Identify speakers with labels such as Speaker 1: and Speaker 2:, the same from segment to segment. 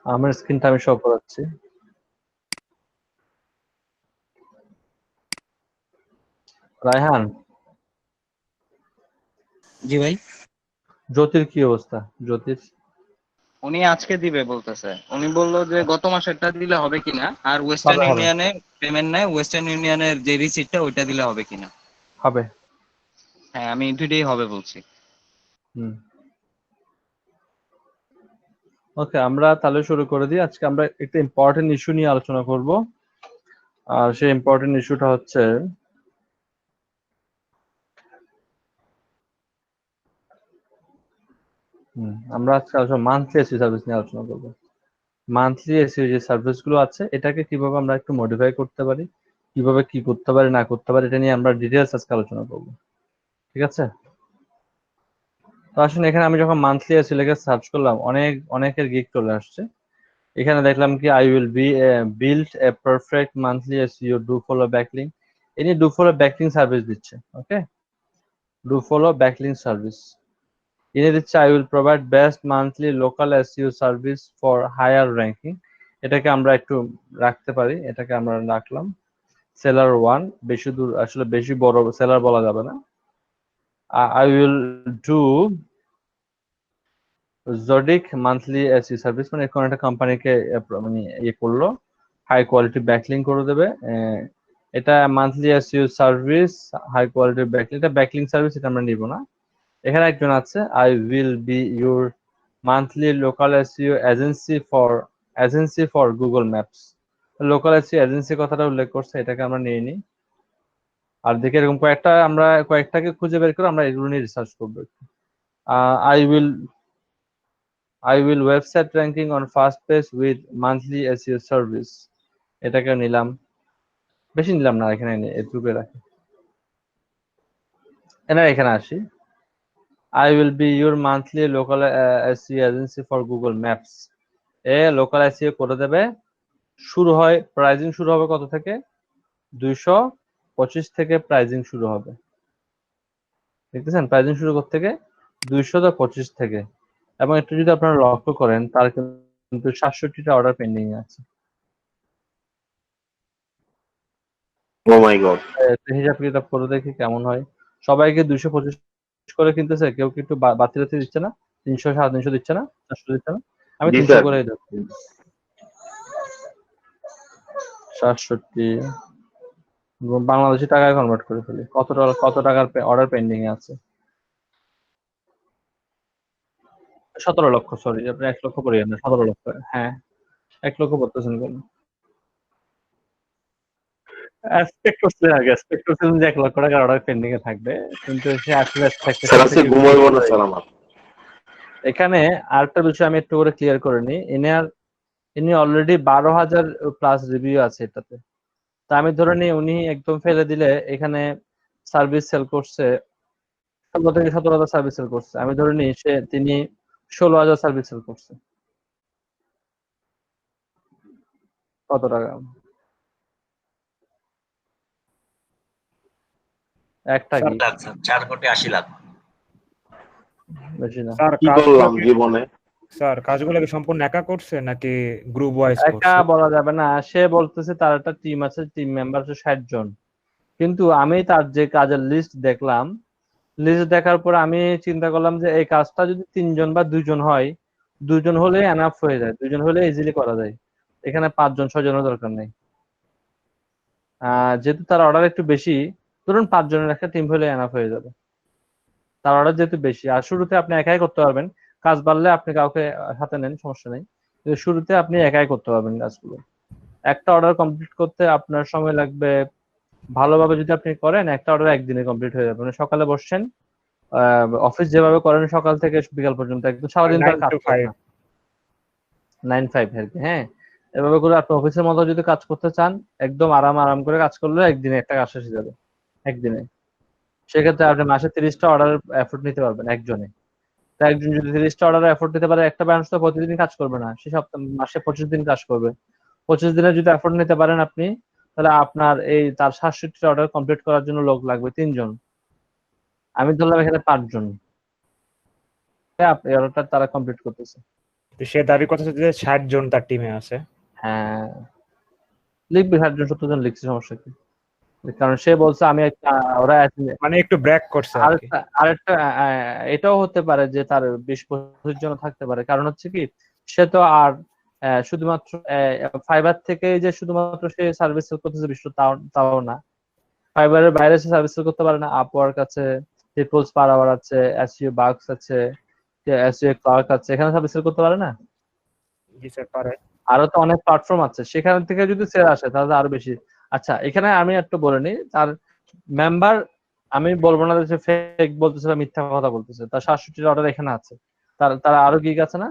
Speaker 1: আমার স্ক্রিনটা আমি শো করাচ্ছি। রায়হান,
Speaker 2: জি ভাই,
Speaker 1: জ্যোতির কি অবস্থা? জ্যোতির
Speaker 2: উনি আজকে দিবে বলতেছে। উনি বললো যে গত মাসেরটা দিলে হবে কিনা, আর ওয়েস্টার্ন
Speaker 1: হবে হবে
Speaker 2: ইউনিয়নে পেমেন্ট নেয়, ওয়েস্টার্ন ইউনিয়নের যে রিসিপ্টটা ওইটা দিলে হবে কিনা।
Speaker 1: হবে।
Speaker 2: হ্যাঁ, আমি দুইটাই হবে বলছি।
Speaker 1: হুম, ওকে, আমরা তাহলে শুরু করে দিই। আজকে আমরা একটা ইম্পর্টেন্ট ইস্যু নিয়ে আলোচনা করব। আর সেই ইম্পর্টেন্ট ইস্যুটা হচ্ছে আমরা আজকে আলোচনা মান্থলি এসি সার্ভিস নিয়ে আলোচনা করব। মান্থলি এসি যে সার্ভিস গুলো আছে এটাকে কিভাবে আমরা একটু মডিফাই করতে পারি, কিভাবে কি করতে পারি না করতে পারি, এটা নিয়ে আমরা ডিটেলস আজকে আলোচনা করব। ঠিক আছে? তো আসলে এখানে আমি যখন মান্থলি এসি লেগে সার্চ করলাম, অনেকের গিগ চলে আসছে। এখানে দেখলাম কি I will be build a perfect monthly SEO do follow backlink. ইনি ডু ফলো ব্যাকলিং সার্ভিস দিচ্ছে। Okay, do follow backlink service ইনি দিচ্ছে। I will provide best monthly local SEO service for higher ranking. এটাকে আমরা একটু রাখতে পারি, এটাকে আমরা রাখলাম সেলার 1। বেশি দূর আসলে বেশি বড় সেলার বলা যাবে না। আই উইল ডু জডিক মান্থলি এসইও সার্ভিস, মানে কোন একটা কোম্পানিকে মানে ইয়ে করলো, হাই কোয়ালিটি ব্যাকলিং করে দেবে। এটা monthly SEO service, high quality backlink, এটা ব্যাকলিং সার্ভিস, এটা আমরা নিব না। এখানে একজন আছে, I will be your monthly local SEO agency for Google Maps. Local SEO agency কথাটা উল্লেখ করছে, এটাকে আমরা নিয়ে নিই। আর দেখে এরকম কয়েকটাকে খুঁজে বের করে আমরা এগুলো নিয়ে রিসার্চ করবো। I will website ranking on first page with monthly SEO service, এটাকে নিলাম। বেশি নিলাম না, এখানে এটুকু রাখি। এখানে আসি, I will be your monthly local SEO agency for Google Maps. Local SEO করে দেবে। প্রাইজিং শুরু হবে কত থেকে? 225 থেকে প্রাইজিং শুরু হবে। দেখতেছেন, প্রাইজিং শুরু করতে থেকে 225 থেকে। এবং একটু যদি আপনারা লক্ষ্য করেন, তার কিন্তু 67টা অর্ডার পেন্ডিং আছে।
Speaker 3: ও মাই গড,
Speaker 1: হিসাব কিতাব করে দেখি কেমন হয়। সবাইকে 225 করে কিনতেছে, কেউ কি একটু বাতিল দিচ্ছে না? 300, 350 দিচ্ছে না? 400 দিচ্ছে না? আমি
Speaker 3: জি
Speaker 1: 300
Speaker 3: স্যার।
Speaker 1: করে দেব। 67 বাংলাদেশি টাকায় কনভার্ট করে ফেলি। কত টাকার অর্ডার পেন্ডিং এ আছে? 17 লক্ষ। সরি, আপনি 1 লক্ষ পড়ে যান, 17 লক্ষ। হ্যাঁ, 1 লক্ষ পড়তেছেন কেন? এক্সপেক্ট করছিলেন যে 1 লক্ষ টাকার অর্ডার পেন্ডিং এ থাকবে, কিন্তু সে আসলে
Speaker 3: স্যার
Speaker 1: এক্সপেকটেশন
Speaker 3: আজকে
Speaker 1: থেকে
Speaker 3: ঘুমাইবো না স্যার আমার।
Speaker 1: এখানে আরেকটা বিষয় আমি একটু করে ক্লিয়ার করে নিই। ইনি অলরেডি 12,000 প্লাস রিভিউ আছে এটাতে। তা আমি ধরে নিই উনি একদম ফেলে দিলে এখানে সার্ভিস সেল করছে 16 থেকে 17,000 সার্ভিস সেল করছে। আমি ধরে নিই তিনি 16,000 সার্ভিস সেল করছে। কত টাকা? একটা কি?
Speaker 4: 4,80,00,000।
Speaker 1: বেশি না।
Speaker 5: স্যার
Speaker 3: কি করলাম জীবনে?
Speaker 5: স্যার কাজগুলো কি সম্পূর্ণ একা করছে নাকি গ্রুপ ওয়াইজ
Speaker 1: একা
Speaker 5: করছে?
Speaker 1: বলা যাবে না। সে বলতেছে তার একটা টিম আছে, টিম মেম্বার আছে 60 জন। কিন্তু আমি তার যে কাজের লিস্ট দেখলাম, লিস্ট দেখার পর আমি চিন্তা করলাম যে এই কাজটা যদি 3 জন বা 2 জন হয়, 2 জন হলে এনাফ হয়ে যায়, 2 জন হলে ইজিলি করা যায়। এখানে 5 জন 6 জনের দরকার নেই। যেহেতু তার অর্ডার একটু বেশি, ধরুন 5 জনের একটা টিম হলে এনাফ হয়ে যাবে। তার অর্ডার যেহেতু বেশি, আর শুরুতে আপনি একাই করতে পারবেন। কাজ বাড়লে আপনি কাউকে হাতে নেন, সমস্যা নেই। কিন্তু শুরুতে আপনি একাই করতে পারবেন কাজগুলো। একটা অর্ডার কমপ্লিট করতে আপনার সময় লাগবে, ভালোভাবে যদি আপনি করেন, একটা অর্ডার একদিনে কমপ্লিট হয়ে যাবে। মানে সকালে বসছেন, অফিস যেভাবে করেন সকাল থেকে বিকাল পর্যন্ত, একদম সারাদিন তার কাজ করেন না, 9-5 আর কি। হ্যাঁ, এভাবে করে আপনি অফিসের মতো যদি কাজ করতে চান, একদম আরাম করে কাজ করলে একদিনে একটা কাজ শেষ হয়ে যাবে, একদিনে। সেক্ষেত্রে আপনি মাসে 30টা অর্ডার এফোর্ট নিতে পারবেন একজনে। তা একজন যদি 30টা অর্ডার এফোর্ট নিতে পারে, একটা ব্রাঞ্চ তো প্রতিদিন কাজ করবে না, সে সপ্তাহ মাসে 25 দিন কাজ করবে। 25 দিনে যদি এফোর্ট নিতে পারেন আপনি, তাহলে আপনার এই তার 67টা অর্ডার কমপ্লিট করার জন্য লোক লাগবে 3 জন। আমি ধরলাম এখানে 5 জন, এই অর্ডারটা তারা কমপ্লিট করতেছে।
Speaker 5: তো সে দাবি করতেছে যে 60 জন তার টিমে আছে।
Speaker 1: হ্যাঁ, লিখবি 60 জন 70 জন লিখছি, সমস্যা কি? কারণ সে বলছে আমি একটা, ওরা
Speaker 5: মানে একটু ব্র্যাক করছে আর কি।
Speaker 1: আরেকটা এটাও হতে পারে যে তার 20-25 জন থাকতে পারে। কারণ হচ্ছে কি, সে তো আর শুধুমাত্র ফাইবার থেকে যে শুধুমাত্র সে সার্ভিস সেল করতেছে বিশ্ব, তাও তাও না। ফাইবারের বাইরে সে সার্ভিস সেল করতে পারে না। আপওয়ার্ক আছে, পিপলস পার আওয়ার আছে, এসইও বাক্স আছে, এসইও ক্লার্ক আছে, এখানে সার্ভিস সেল করতে পারে না।
Speaker 5: জি স্যার পারে।
Speaker 1: আরো তো অনেক প্ল্যাটফর্ম আছে, সেখান থেকে যদি সেল আসে তাহলে আরো বেশি। আচ্ছা, এখানে আমি একটু বলে নিই, তার মেম্বার, আমি বলবো না যে ফেক বলতেছে বা মিথ্যা কথা বলতেছে, তার 67 অর্ডার এখানে আছে। তার আরো গিগ আছে না?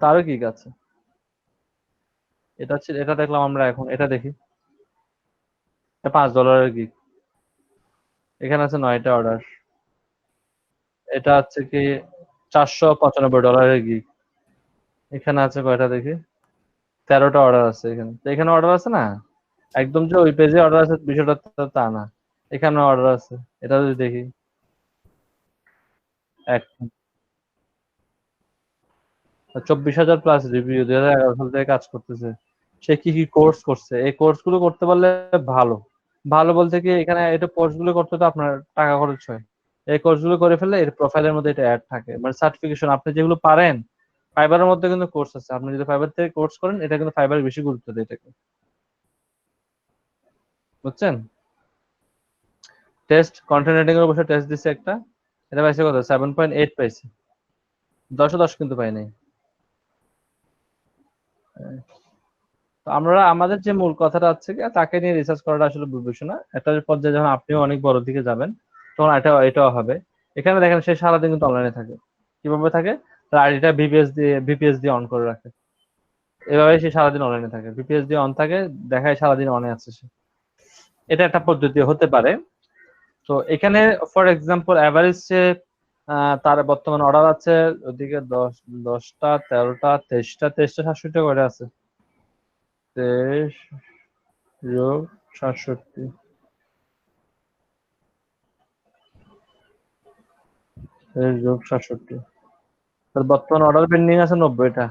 Speaker 1: তারও গিগ আছে। এটা হচ্ছে, এটা দেখলাম আমরা, এখন এটা দেখি, এটা $5 গিগ। এখানে আছে 9টা অর্ডার। এটা হচ্ছে কি $495 গিগ। এখানে আছে কয়টা দেখি, 13টা অর্ডার আছে এখানে। তো এখানে অর্ডার আছে না, একদম যে ওই পেজে অর্ডার আছে বিষয়টা তা না, এখানে অর্ডার আছে। এটা যদি দেখি, এক 24,000 প্লাস রিভিউ, 2011 সাল থেকে কাজ করতেছে। সে কি কি কোর্স করছে, এই কোর্স গুলো করতে পারলে ভালো। ভালো বলতে কি, এখানে এটা কোর্স গুলো করতে তো আপনার টাকা খরচ হয়। এই কোর্স গুলো করে ফেললে এর প্রোফাইলের মধ্যে এটা অ্যাড থাকে, মানে সার্টিফিকেশন আপনি যেগুলো পারেন। ফাইবারের মধ্যে কিন্তু কোর্স আছে, আপনি যদি ফাইবার থেকে কোর্স করেন, এটা কিন্তু ফাইবার বেশি গুরুত্ব দেয় এটাকে, বুঝছেন? টেস্ট কন্টেন্ট রাইটিং এর উপর টেস্ট দিছে একটা, এটা পাইছে কত, 7.8 পাইছে। 10-10 কিন্তু পাই নাই। তো আমরা আমাদের যে মূল কথাটা হচ্ছে কি, তাকে নিয়ে রিসার্চ করাটা আসলে বিবেচনা। একটা পর্যায়ে যখন আপনিও অনেক বড় দিকে যাবেন, তখন এটাও হবে। এখানে দেখেন সে সারাদিন কিন্তু অনলাইনে থাকে। কিভাবে থাকে? তার আইডিটা ভিপিএস দিয়ে অন করে রাখে। এভাবে সে সারাদিন অনলাইনে থাকে, ভিপিএস দিয়ে অন থাকে, দেখায় সারাদিন অনে আছে সে। এটা একটা পদ্ধতি হতে পারে। তো এখানে ফর এক্সাম্পল এভারেজ সে তার বর্তমান অর্ডার আছে ওদিকে 10টা 13টা 23টা 67টা করে আছে। 23 যোগ 67, 23 যোগ 67, তার বর্তমান অর্ডার পেন্ডিং আছে 90টা।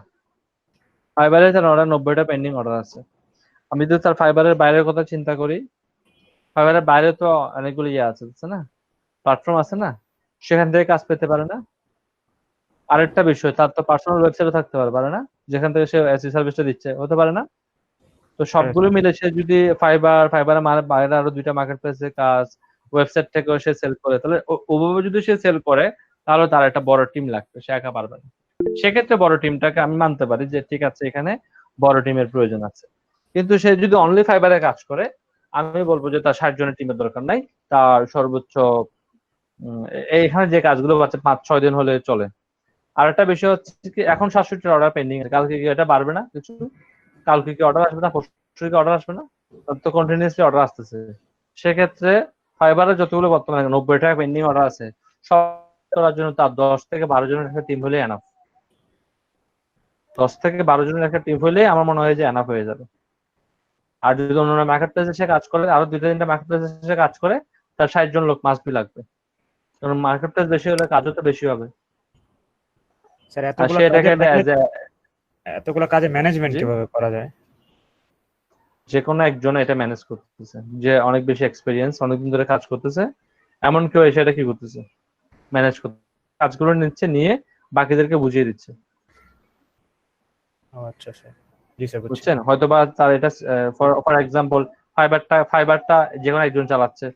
Speaker 1: ফাইবারে তার অর্ডার 90টা পেন্ডিং অর্ডার আছে। আমি যদি তার ফাইবারের বাইরের কথা চিন্তা করি, ফাইবারের বাইরে তো অনেকগুলো ইয়ে আছে, বুঝছে না, প্ল্যাটফর্ম আছে না, সেখান থেকে কাজ পেতে পারে না। আরেকটা বিষয়, তার তো পার্সোনাল ওয়েবসাইটও থাকতে পারে না, যেখান থেকে সে এসি সার্ভিসটা দিচ্ছে, হতে পারে না। তো সবগুলো মিলে সে যদি ফাইবারের বাইরে আরো 2টা মার্কেট প্লেসে কাজ, ওয়েবসাইট থেকেও সে সেল করে, তাহলে ওভাবে যদি সে সেল করে, তাহলে তার একটা বড় টিম লাগবে, সে একা পারবে না। সেক্ষেত্রে বড় টিমটাকে আমি মানতে পারি যে ঠিক আছে, এখানে বড় টিমের প্রয়োজন আছে। কিন্তু সে যদি অনলি ফাইবারে কাজ করে, আমি বলবো যে তার 60 জনের টিমের দরকার নাই। তার সর্বোচ্চ এইখানে যে কাজগুলো আছে 5-6 দিন হলে চলে। আর একটা বিষয় হচ্ছে কি, এখন 67 অর্ডার পেন্ডিং, কালকে কি এটা বাড়বে না কিছু? কালকে কি অর্ডার আসবে না? পরশু কি অর্ডার আসবে না? তো কন্টিনিউয়াসলি অর্ডার আসতেছে। সেক্ষেত্রে ফাইবারের যতগুলো বর্তমানে 90টা পেন্ডিং অর্ডার আছে, সব করার জন্য তার 10 থেকে 12 জনের একটা টিম হলে এনাফ। 10 থেকে 12 জনের একটা টিম হলে আমার মনে হয় যে এনাফ হয়ে যাবে। আর যদি অন্য মার্কেট প্লেসে সে কাজ করে, আরো 2-3টা মার্কেট প্লেসে সে কাজ করে, তার 60 জন লোক মাস্ট বি লাগবে। কারণ মার্কেট প্লেস বেশি হলে কাজও তো বেশি হবে।
Speaker 5: স্যার
Speaker 1: আর সে এটাকে
Speaker 5: এতগুলো কাজে ম্যানেজমেন্ট
Speaker 1: জি,
Speaker 5: কিভাবে করা যায়?
Speaker 1: যে কোনো একজন এটা ম্যানেজ করতেছে, যে অনেক বেশি এক্সপেরিয়েন্স, অনেকদিন ধরে কাজ করতেছে, এমন কেউ এসে এটা কি করতেছে, ম্যানেজ করতে, কাজগুলো নিচ্ছে, নিয়ে বাকিদেরকে বুঝিয়ে দিচ্ছে।
Speaker 5: ও আচ্ছা স্যার, জি স্যার বুঝছি।
Speaker 1: বুঝছেন? হয়তোবা তার এটা ফর এক্সাম্পল ফাইবারটা যে কোনো একজন চালাচ্ছে,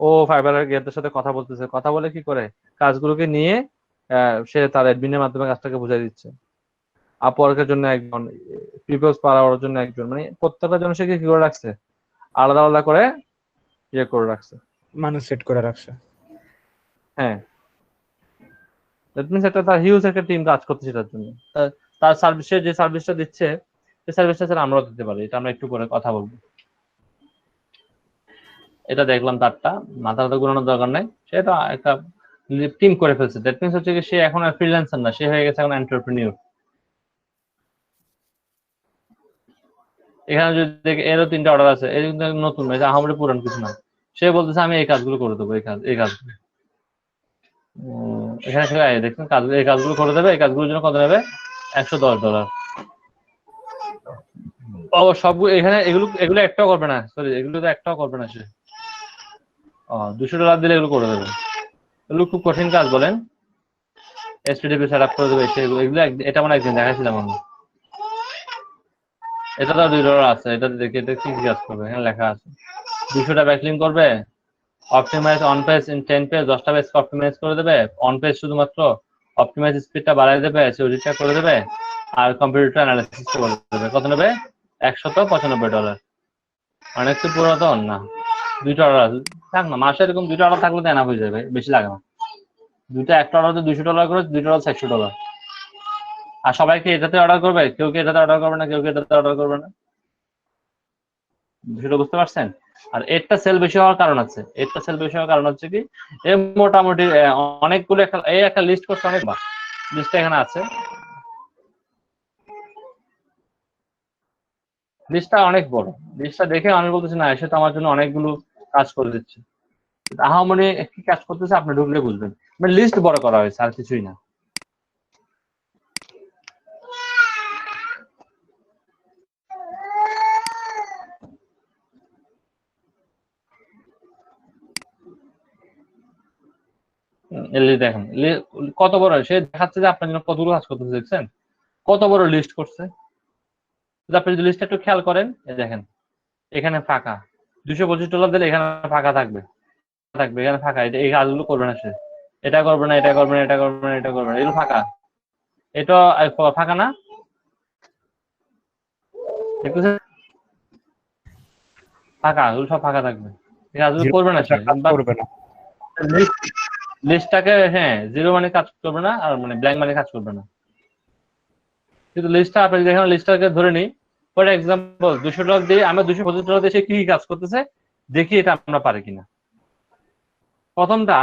Speaker 1: ও ফাইবারের গেটের সাথে কথা বলতেছে, কথা বলে কি করে কাজগুলোকে নিয়ে সে তার অ্যাডমিনের মাধ্যমে কাজটাকে বুঝাই দিচ্ছে। আপওয়ার্কের জন্য একজন, পিপলস পার আওয়ারের জন্য একজন, মানে প্রত্যেকটা জন সে কি করে রাখছে, আলাদা আলাদা করে ইয়ে করে রাখছে।
Speaker 5: মানুষ সেট করে রাখছে।
Speaker 1: হ্যাঁ, দ্যাট মিনস একটা তার হিউজ একটা টিম কাজ করছে সেটার জন্য। তার সার্ভিসে যে সার্ভিসটা দিচ্ছে, সেই সার্ভিসটা স্যার আমরাও দিতে পারি, এটা আমরা একটু পরে কথা বলবো। এটা দেখলাম তারটা, মাথা মাথা ঘুরানোর দরকার নাই, সেটা একটা টিম করে ফেলছে। দ্যাট মিনস হচ্ছে কি, সে এখন আর ফ্রিল্যান্সার না, সে হয়ে গেছে এখন এন্টারপ্রেনিউর। এখানে যদি দেখি এরও 3টা অর্ডার আছে, এই কিন্তু নতুন, এটা আমাদের পুরান কিছু না। সে বলতেছে আমি এই কাজগুলো করে দেবো, এই কাজগুলো। এখানে দেখছেন কাজগুলো, এই কাজগুলো করে দেবে, এই কাজগুলোর জন্য কত নেবে? $110। ও সবগুলো এখানে এগুলো একটাও করবে না, সরি এগুলো তো একটাও করবে না সে। $200 দিলে এগুলো করে দেবে। এগুলো খুব কঠিন কাজ বলেন, HTTP সেট আপ করে দেবে এগুলো এটা মানে একদিন দেখাইছিলাম আমি। এটা তো $2 আছে, এটা দেখি এটা কি কাজ করবে, এখানে লেখা আছে 200টা ব্যাকলিং করবে, optimise on page in 10 page, 10টা পেজ অপটিমাইজ করে দেবে, অন পেজ শুধুমাত্র অপটিমাইজ স্পিডটা বাড়ায় দেবে, সিওরিটা করে দেবে, আর কম্পিউটার অ্যানালিসিস করে দেবে। কত নেবে? $195। অনেক তো পুরাতন না, 2টা অর্ডার আছে, থাক না মাসে এরকম 2টা অর্ডার থাকলে তো এনাফ হয়ে যাবে, বেশি লাগে না। একটা অর্ডার $200 করে, 2টা অর্ডার $100। আর সবাইকে এটাতে অর্ডার করবে, কেউ কি এটাতে অর্ডার করবে না, কেউ কি এটাতে অর্ডার করবে না, বিষয়টা বুঝতে পারছেন? আর এরটা সেল বেশি হওয়ার কারণ আছে, এরটা সেল বেশি হওয়ার কারণ হচ্ছে কি, এ মোটামুটি অনেকগুলো একটা লিস্ট করছে, অনেক লিস্টটা এখানে আছে, লিস্টটা অনেক বড়। লিস্টটা দেখে আমি বলতেছি না, এসে তো আমার জন্য অনেকগুলো কাজ করে দিচ্ছে। আহামনি কি কাজ করতেছে আপনি ঢুকলে বুঝবেন, মানে লিস্ট বড় করা হয়েছে, আর কিছুই না। দেখেন কত বড়, সে দেখাচ্ছে যে আপনার জন্য কতগুলো কাজ করতেছে, দেখছেন কত বড় লিস্ট করছে। আপনি যদি লিস্টটা একটু খেয়াল করেন, দেখেন এখানে ফাঁকা, $225 দিলে এখানে ফাঁকা থাকবে, এখানে ফাঁকা, এই কাজগুলো করবে না সে, এটা করবে না, এটা করবে না, এটা করবে না, এটা করবে না, এগুলো ফাঁকা, এটা ফাঁকা না, দেখতেছেন ফাঁকা, এগুলো সব ফাঁকা থাকবে, এই কাজগুলো করবে না সে,
Speaker 5: করবে না।
Speaker 1: লিস্টটাকে হ্যাঁ জিরো মানে কাজ করবে না, আর মানে ব্ল্যাঙ্ক মানে কাজ করবে না। কিন্তু লিস্টটা আপনি দেখেন, লিস্টটাকে ধরে নিই, ফর এক্সাম্পল $200 দিয়ে আমরা $225 দিয়ে সে কি কাজ করতেছে দেখি, এটা আমরা পারি কিনা। প্রথমটা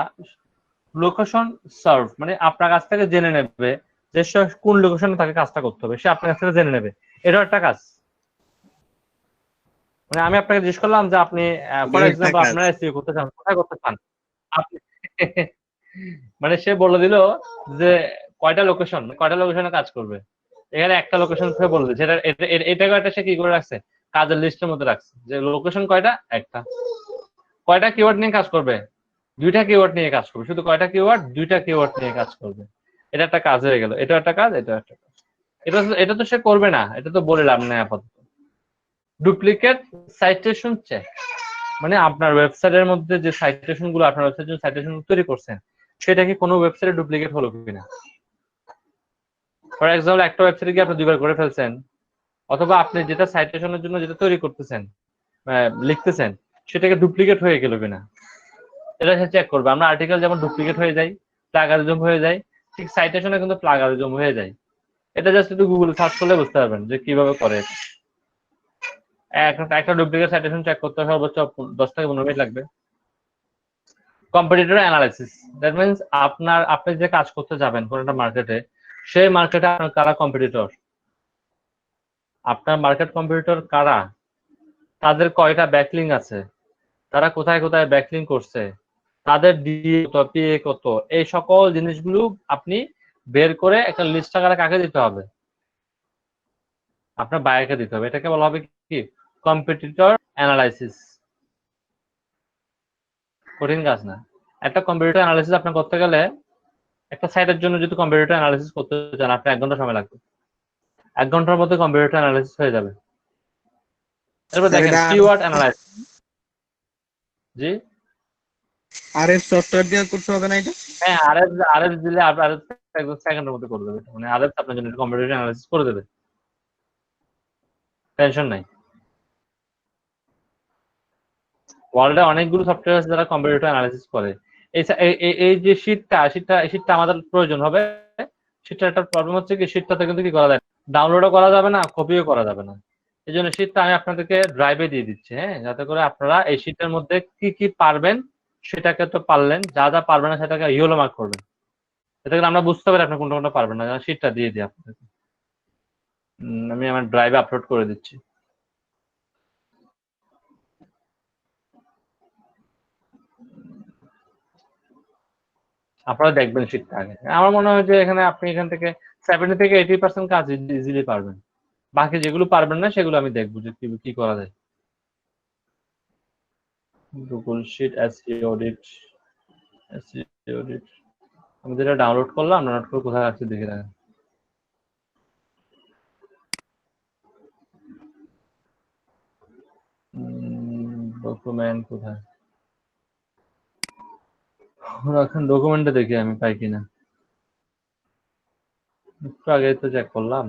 Speaker 1: লোকেশন সার্ভ, মানে আপনার কাছ থেকে জেনে নেবে যে কোন লোকেশনে তাকে কাজটা করতে হবে, সে আপনার কাছ থেকে জেনে নেবে, এটা একটা কাজ। মানে আমি আপনাকে জিজ্ঞেস করলাম যে আপনি ফর এক্সাম্পল আপনারা এসইও করতে চান, কোথায় করতে চান আপনি, মানে সে বলে দিল যে কয়টা লোকেশনে কাজ করবে, এখানে একটা লোকেশন সে বলে দিচ্ছে, এটা সে কি করে রাখছে, কাজের লিস্টের মধ্যে রাখছে যে লোকেশন কয়টা, একটা। কয়টা কিওয়ার্ড নিয়ে কাজ করবে, 2টা কিওয়ার্ড নিয়ে কাজ করবে, শুধু কয়টা কিওয়ার্ড, 2টা কিওয়ার্ড নিয়ে কাজ করবে। এটা একটা কাজ হয়ে গেল, এটা একটা কাজ, এটা একটা কাজ। এটা তো সে করবে না, এটা তো বলে লাভ নাই আপাতত। ডুপ্লিকেট সাইটেশন চেক, মানে আপনার ওয়েবসাইটের মধ্যে যে সাইটেশন গুলো, আপনার ওয়েবসাইটের জন্য সাইটেশন তৈরি করছেন, সেটা কি কোনো ওয়েবসাইটে ডুপ্লিকেট হলো কিনা। ফর এক্সাম্পল একটা ওয়েবসাইটে গিয়ে আপনি 2বার করে ফেলছেন, অথবা আপনি যেটা সাইটেশনের জন্য যেটা তৈরি করতেছেন, লিখতেছেন, সেটাকে ডুপ্লিকেট হয়ে গেল কিনা, এটা সে চেক করবে। আমরা আর্টিকেল যেমন ডুপ্লিকেট হয়ে যায়, প্লাগারিজম হয়ে যায়, ঠিক সাইটেশনে কিন্তু প্লাগারিজম হয়ে যায়। এটা জাস্ট একটু গুগল সার্চ করলে বুঝতে পারবেন যে কিভাবে করে। একটা ডুপ্লিকেট সাইটেশন চেক করতে সর্বোচ্চ 10 থেকে 15 মিনিট লাগবে। কম্পিটিটর অ্যানালাইসিস, দ্যাট মিনস আপনি যে কাজ করতে যাবেন কোন একটা মার্কেটে, সেই মার্কেটে আপনার কারা কম্পিটিটর, আপনার মার্কেট কম্পিটিটর কারা, তাদের কয়টা ব্যাকলিং আছে, তারা কোথায় কোথায় ব্যাকলিং করছে, তাদের ডিএ কত, পিএ কত, এই সকল জিনিসগুলো আপনি বের করে একটা লিস্ট আকারে কাকে দিতে হবে, আপনার বায়ারকে দিতে হবে। এটাকে বলা হবে কি, কম্পিটিটর অ্যানালাইসিস। কঠিন কাজ না। একটা কম্পিটিটর অ্যানালাইসিস আপনি করতে গেলে, একটা সাইটের জন্য যদি কম্পিটিটর অ্যানালাইসিস করতে চান, আপনি 1 ঘন্টা সময় লাগবে, 1 ঘন্টার মধ্যে কম্পিটিটর অ্যানালাইসিস হয়ে যাবে। এরপর দেখেন কিওয়ার্ড অ্যানালাইসিস। জি,
Speaker 2: আরএফ সফটওয়্যার দিয়ে করতে হবে না এটা?
Speaker 1: হ্যাঁ, আরএফ দিলে আরএফ 1 সেকেন্ডের মধ্যে করে দেবে, মানে আরএফ আপনার জন্য কম্পিটিটর অ্যানালাইসিস করে দেবে, টেনশন নাই। ওয়ার্ল্ডে অনেকগুলো সফটওয়্যার আছে যারা কম্পিটিটর অ্যানালাইসিস করে। এই যে শীটটা আমাদের প্রয়োজন হবে। শীটটা একটা প্রবলেম হচ্ছে কি, শীটটাতে কিন্তু কি করা যায়, ডাউনলোডও করা যাবে না, কপিও করা যাবে না। এই জন্য শীটটা আমি আপনাদেরকে ড্রাইভে দিয়ে দিচ্ছি, হ্যাঁ, যাতে করে আপনারা এই শীটটার মধ্যে কি কি পারবেন সেটাকে তো পারলেন, যা যা পারবেন না সেটাকে ইয়েলো মার্ক করবেন, যাতে করে আমরা বুঝতে পারি আপনি কোনটা কোনটা পারবেন না। শীটটা দিয়ে দিই আপনাদেরকে, আমি আমার ড্রাইভে আপলোড করে দিচ্ছি। আপনারা দেখবেন শীটটা আগে। আমার মনে হয় যে এখানে আপনি এখান থেকে 70 থেকে 80% কাজ ইজিলি পারবেন। বাকি যেগুলো পারবেন না সেগুলো আমি দেখবো যে কি করা যায়। গুগল শিট এসইও অডিট আমি যেটা ডাউনলোড করলাম, ডাউনলোড করে কোথায় আছে দেখে রাখেন। ডকুমেন্ট কোথায় এখন ডকুমেন্টে দেখি আমি পাই কিনা। একটু আগে তো চেক করলাম।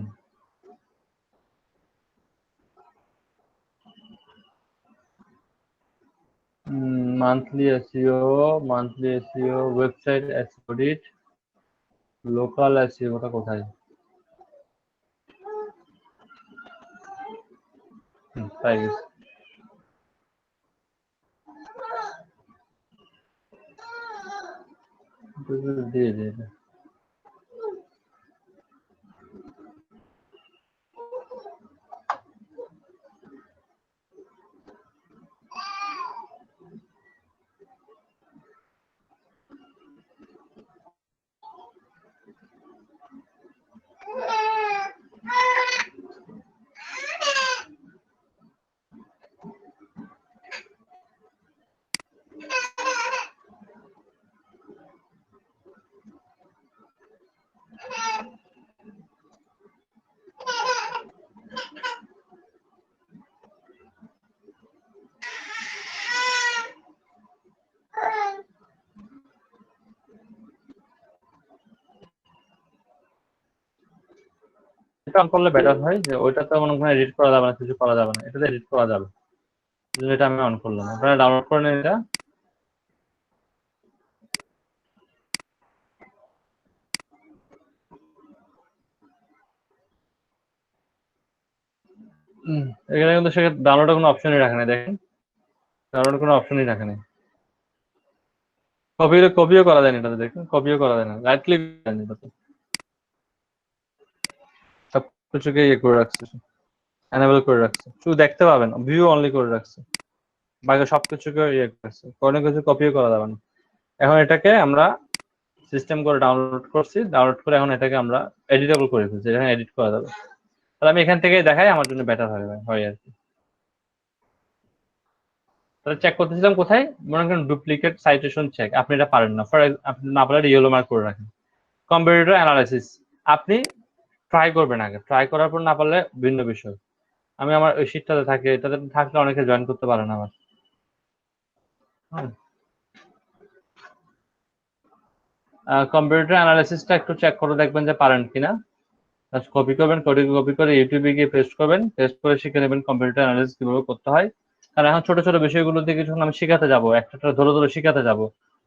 Speaker 1: Monthly SEO website SEO audit local SEO ওটা কোথায়? পাই গেছি। দিয়ে দিয়ে দে। এটা অন করলে বেটার হয় যে ওইটা তো মনে হয় এডিট করা যাবে না, কিছু করা যাবে না, এটাতে এডিট করা যাবে। এটা আমি অন করলাম, আপনারা ডাউনলোড করে নেন এটা। এখানে কিন্তু সে ডাউনলোডের কোনো অপশনই রাখে না, দেখেন ডাউনলোডের কোনো অপশনই রাখে না। কপিও করা যায় না এটাতে, দেখুন কপিও করা যায় না, রাইট ক্লিক করেন এটাতে, সবকিছুকে ইয়ে করে রাখছে, এনেবল করে রাখছে, শুধু দেখতে পাবেন, ভিউ অনলি করে রাখছে, বাকি সবকিছুকে ইয়ে করছে, কোনো কিছু কপিও করা যাবে না। এখন এটাকে আমরা সিস্টেম করে ডাউনলোড করছি, ডাউনলোড করে এখন এটাকে আমরা এডিটেবল করে ফেলছি, এখানে এডিট করা যাবে। তাহলে আমি এখান থেকে দেখাই, আমার জন্য বেটার হয় আর কি। তাহলে চেক করতেছিলাম কোথায়, মনে করেন ডুপ্লিকেট সাইটেশন চেক, আপনি এটা পারেন না, আপনি না পারলে ইয়েলো মার্ক করে রাখেন। কম্পিটিটর অ্যানালাইসিস আপনি ট্রাই করবেন আগে, ট্রাই করার পর না পারলে ভিন্ন বিষয়। আমি আমার ওই শীটটাতে থাকি, এটাতে থাকলে অনেকে জয়েন করতে পারে না আমার। কম্পিউটার অ্যানালাইসিসটা একটু চেক করে দেখবেন যে পারেন কিনা, কপি করবেন, কপি করে ইউটিউবে গিয়ে পেস্ট করবেন, পেস্ট করে শিখে নেবেন কম্পিউটার অ্যানালাইসিস কিভাবে করতে হয়। কারণ এখন ছোট ছোট বিষয়গুলো দিয়ে যখন আমি শিখাতে যাবো, একটা ধরে ধরে শিখাতে যাব,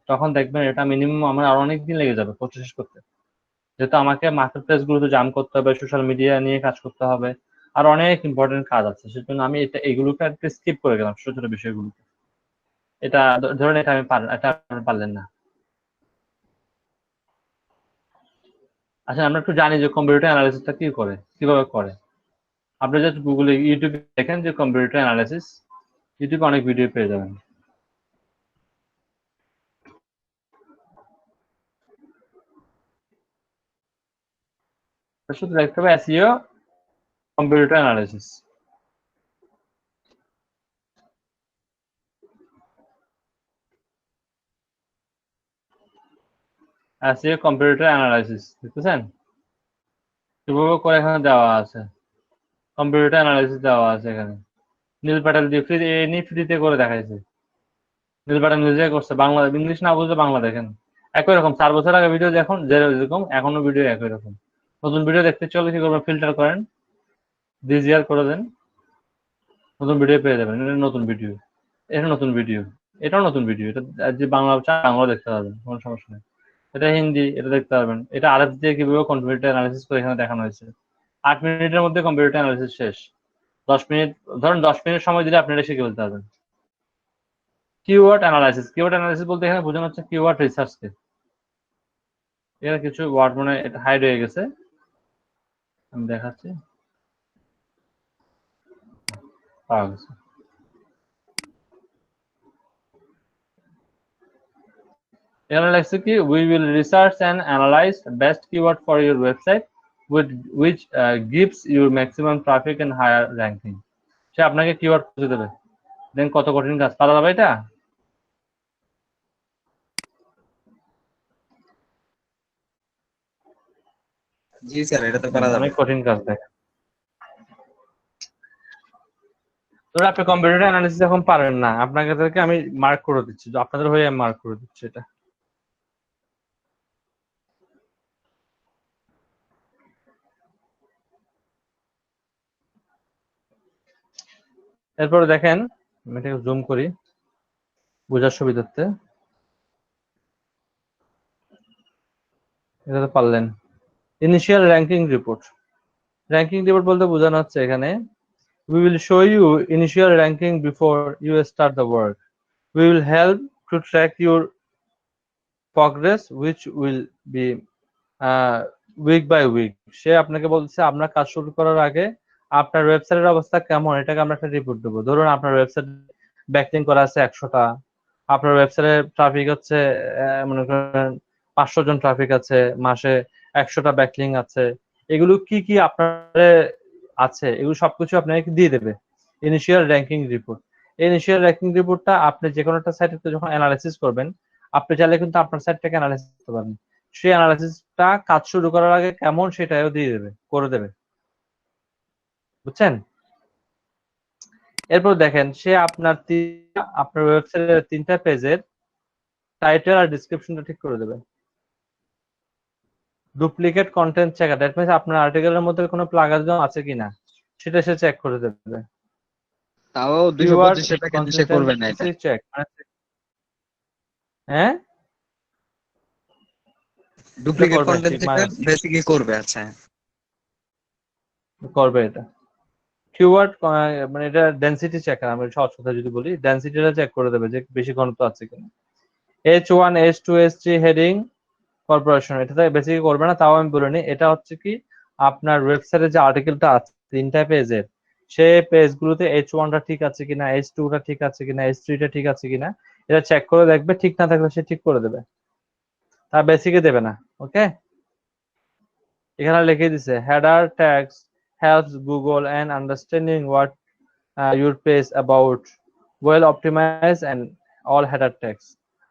Speaker 1: তখন দেখবেন এটা মিনিমাম আমার আরো অনেক দিন লেগে যাবে কোর্স শেষ করতে। যেহেতু আমাকে মার্কেট প্লেস গুলোতে জাম করতে হবে, সোশ্যাল মিডিয়া নিয়ে কাজ করতে হবে, আর অনেক ইম্পর্টেন্ট কাজ আছে, সেজন্য আমি এগুলোকে একটু স্কিপ করে গেলাম, ছোট ছোট বিষয়গুলোকে। এটা ধরেন এটা আমি এটা আপনি পারলেন না। আচ্ছা, আমরা একটু জানি যে কম্পিউটার অ্যানালাইসিসটা কি করে, কিভাবে করে। আপনি জাস্ট গুগলে ইউটিউবে দেখেন যে কম্পিউটার অ্যানালাইসিস, ইউটিউবে অনেক ভিডিও পেয়ে যাবেন। শুধু দেখতে হবে SEO computer analysis. SEO computer analysis দেখতেছেন কিভাবে করে, এখানে দেওয়া আছে কম্পিউটার অ্যানালাইসিস দেওয়া আছে এখানে। নীল প্যাটেল দিয়ে ফ্রিতে করে দেখাইছে, নীল প্যাটেল নিজে করছে, বাংলা ইংলিশ না বুঝলে বাংলা দেখেন, একই রকম 4 বছর আগে ভিডিও দেখুন যেরকম এখনো ভিডিও একই রকম। নতুন ভিডিও দেখতে চলে কি করবেন, ফিল্টার করেন, ডিজিআর করে দেন, নতুন ভিডিও পেয়ে যাবেন। এটা নতুন ভিডিও, এটা নতুন ভিডিও, এটাও নতুন ভিডিও, এটা যে বাংলা বাংলা দেখতে পারবেন, কোনো সমস্যা নেই। এটা হিন্দি, এটা দেখতে পারবেন। এটা আরএফ দিয়ে কিভাবে কম্পিউটার অ্যানালাইসিস করে এখানে দেখানো হয়েছে। 8 মিনিটের মধ্যে কম্পিউটার অ্যানালাইসিস শেষ। 10 মিনিট ধরেন, 10 মিনিট সময় দিলে আপনি এটা শিখে ফেলতে পারবেন। কিওয়ার্ড অ্যানালাইসিস বলতে এখানে বোঝানো হচ্ছে কিওয়ার্ড রিসার্চকে। এখানে কিছু ওয়ার্ড মনে এটা হাইড হয়ে গেছে, আমি দেখাচ্ছি, পাওয়া গেছে। এখানে লেখছে কি we will research and analyze best keyword for your website which gives you maximum traffic and higher ranking. সে আপনাকে কিওয়ার্ড খুঁজে দেবে। দেন কত কঠিন কাজ, পারা যাবে এটা?
Speaker 2: জি স্যার, এটা তো পারা যাবে।
Speaker 1: অনেক কঠিন কাজ দেখ। ধরুন আপনি কম্পিউটার অ্যানালিসিস এখন পারেন না, আপনাদেরকে আমি মার্ক করে দিচ্ছি, আপনাদের হয়ে আমি মার্ক করে দিচ্ছি এটা। এরপরে দেখেন, আমি এটাকে জুম করি বোঝার সুবিধার্থে। এটা তো পারলেন। Initial ranking report. Ranking report বলতে বোঝানো হচ্ছে এখানে we will show you initial ranking before you start the work. We will help to track your progress which will be week by week. সে আপনাকে বলছে আপনার কাজ শুরু করার আগে আপনার ওয়েবসাইটের অবস্থা কেমন এটাকে আমরা একটা রিপোর্ট দেবো। ধরুন আপনার ওয়েবসাইট ব্যাকলিংক করা আছে 100টা, আপনার ওয়েবসাইটে ট্রাফিক হচ্ছে মনে করেন 500 জন ট্রাফিক আছে, মাসে 100টা ব্যাকলিংক আছে, এগুলো কি কি আপনার আছে এগুলো সবকিছু আপনাকে দিয়ে দেবে ইনিশিয়াল র্যাঙ্কিং রিপোর্ট। এই ইনিশিয়াল র্যাঙ্কিং রিপোর্টটা আপনি যে কোনো একটা সাইটে যখন অ্যানালাইসিস করবেন, আপনি চাইলে কিন্তু আপনার সাইটটাকে অ্যানালাইসিস করতে পারবেন। সেই অ্যানালাইসিসটা কাজ শুরু করার আগে কেমন সেটাও দিয়ে দেবে, করে দেবে, বুঝছেন? এরপর দেখেন সে আপনার ওয়েবসাইটের 3টা পেজের টাইটেল আর ডেসক্রিপশনটা ঠিক করে দেবে। Duplicate content checker, that means আপনার আর্টিকেলের মধ্যে কোনো প্লাগারিজম আছে কিনা সেটা সে চেক করে দেবে।
Speaker 2: তাও
Speaker 1: কিওয়ার্ড
Speaker 2: 225 টাকা দিয়ে সে করবে না এটা।
Speaker 1: চেক, হ্যাঁ
Speaker 2: ডুপ্লিকেট
Speaker 1: করবে,
Speaker 2: কন্টেন্ট থেকে বেসিকই করবে। আচ্ছা,
Speaker 1: করবে এটা। কিওয়ার্ড মানে এটা ডেনসিটি চেকার, আমি সহজ কথা যদি বলি ডেনসিটিটা চেক করে দেবে যে বেশি ঘনত্ব আছে কিনা। H1 H2 H3 heading corporation এটাতে বেশি করবে না, তাও আমি বলিনি। এটা হচ্ছে কি আপনার ওয়েবসাইটে যে আর্টিকেলটা আছে 3টা পেজের, সে পেজগুলোতে H1 টা ঠিক আছে কিনা, H2 টা ঠিক আছে কিনা, H3 টা ঠিক আছে কিনা এটা চেক করে দেখবে। ঠিক না থাকলে সে ঠিক করে দেবে, তা বেসিকে দেবে না। ওকে, এখানে লিখে দিছে header tags helps Google and understanding what your page about, well optimized and all header tags.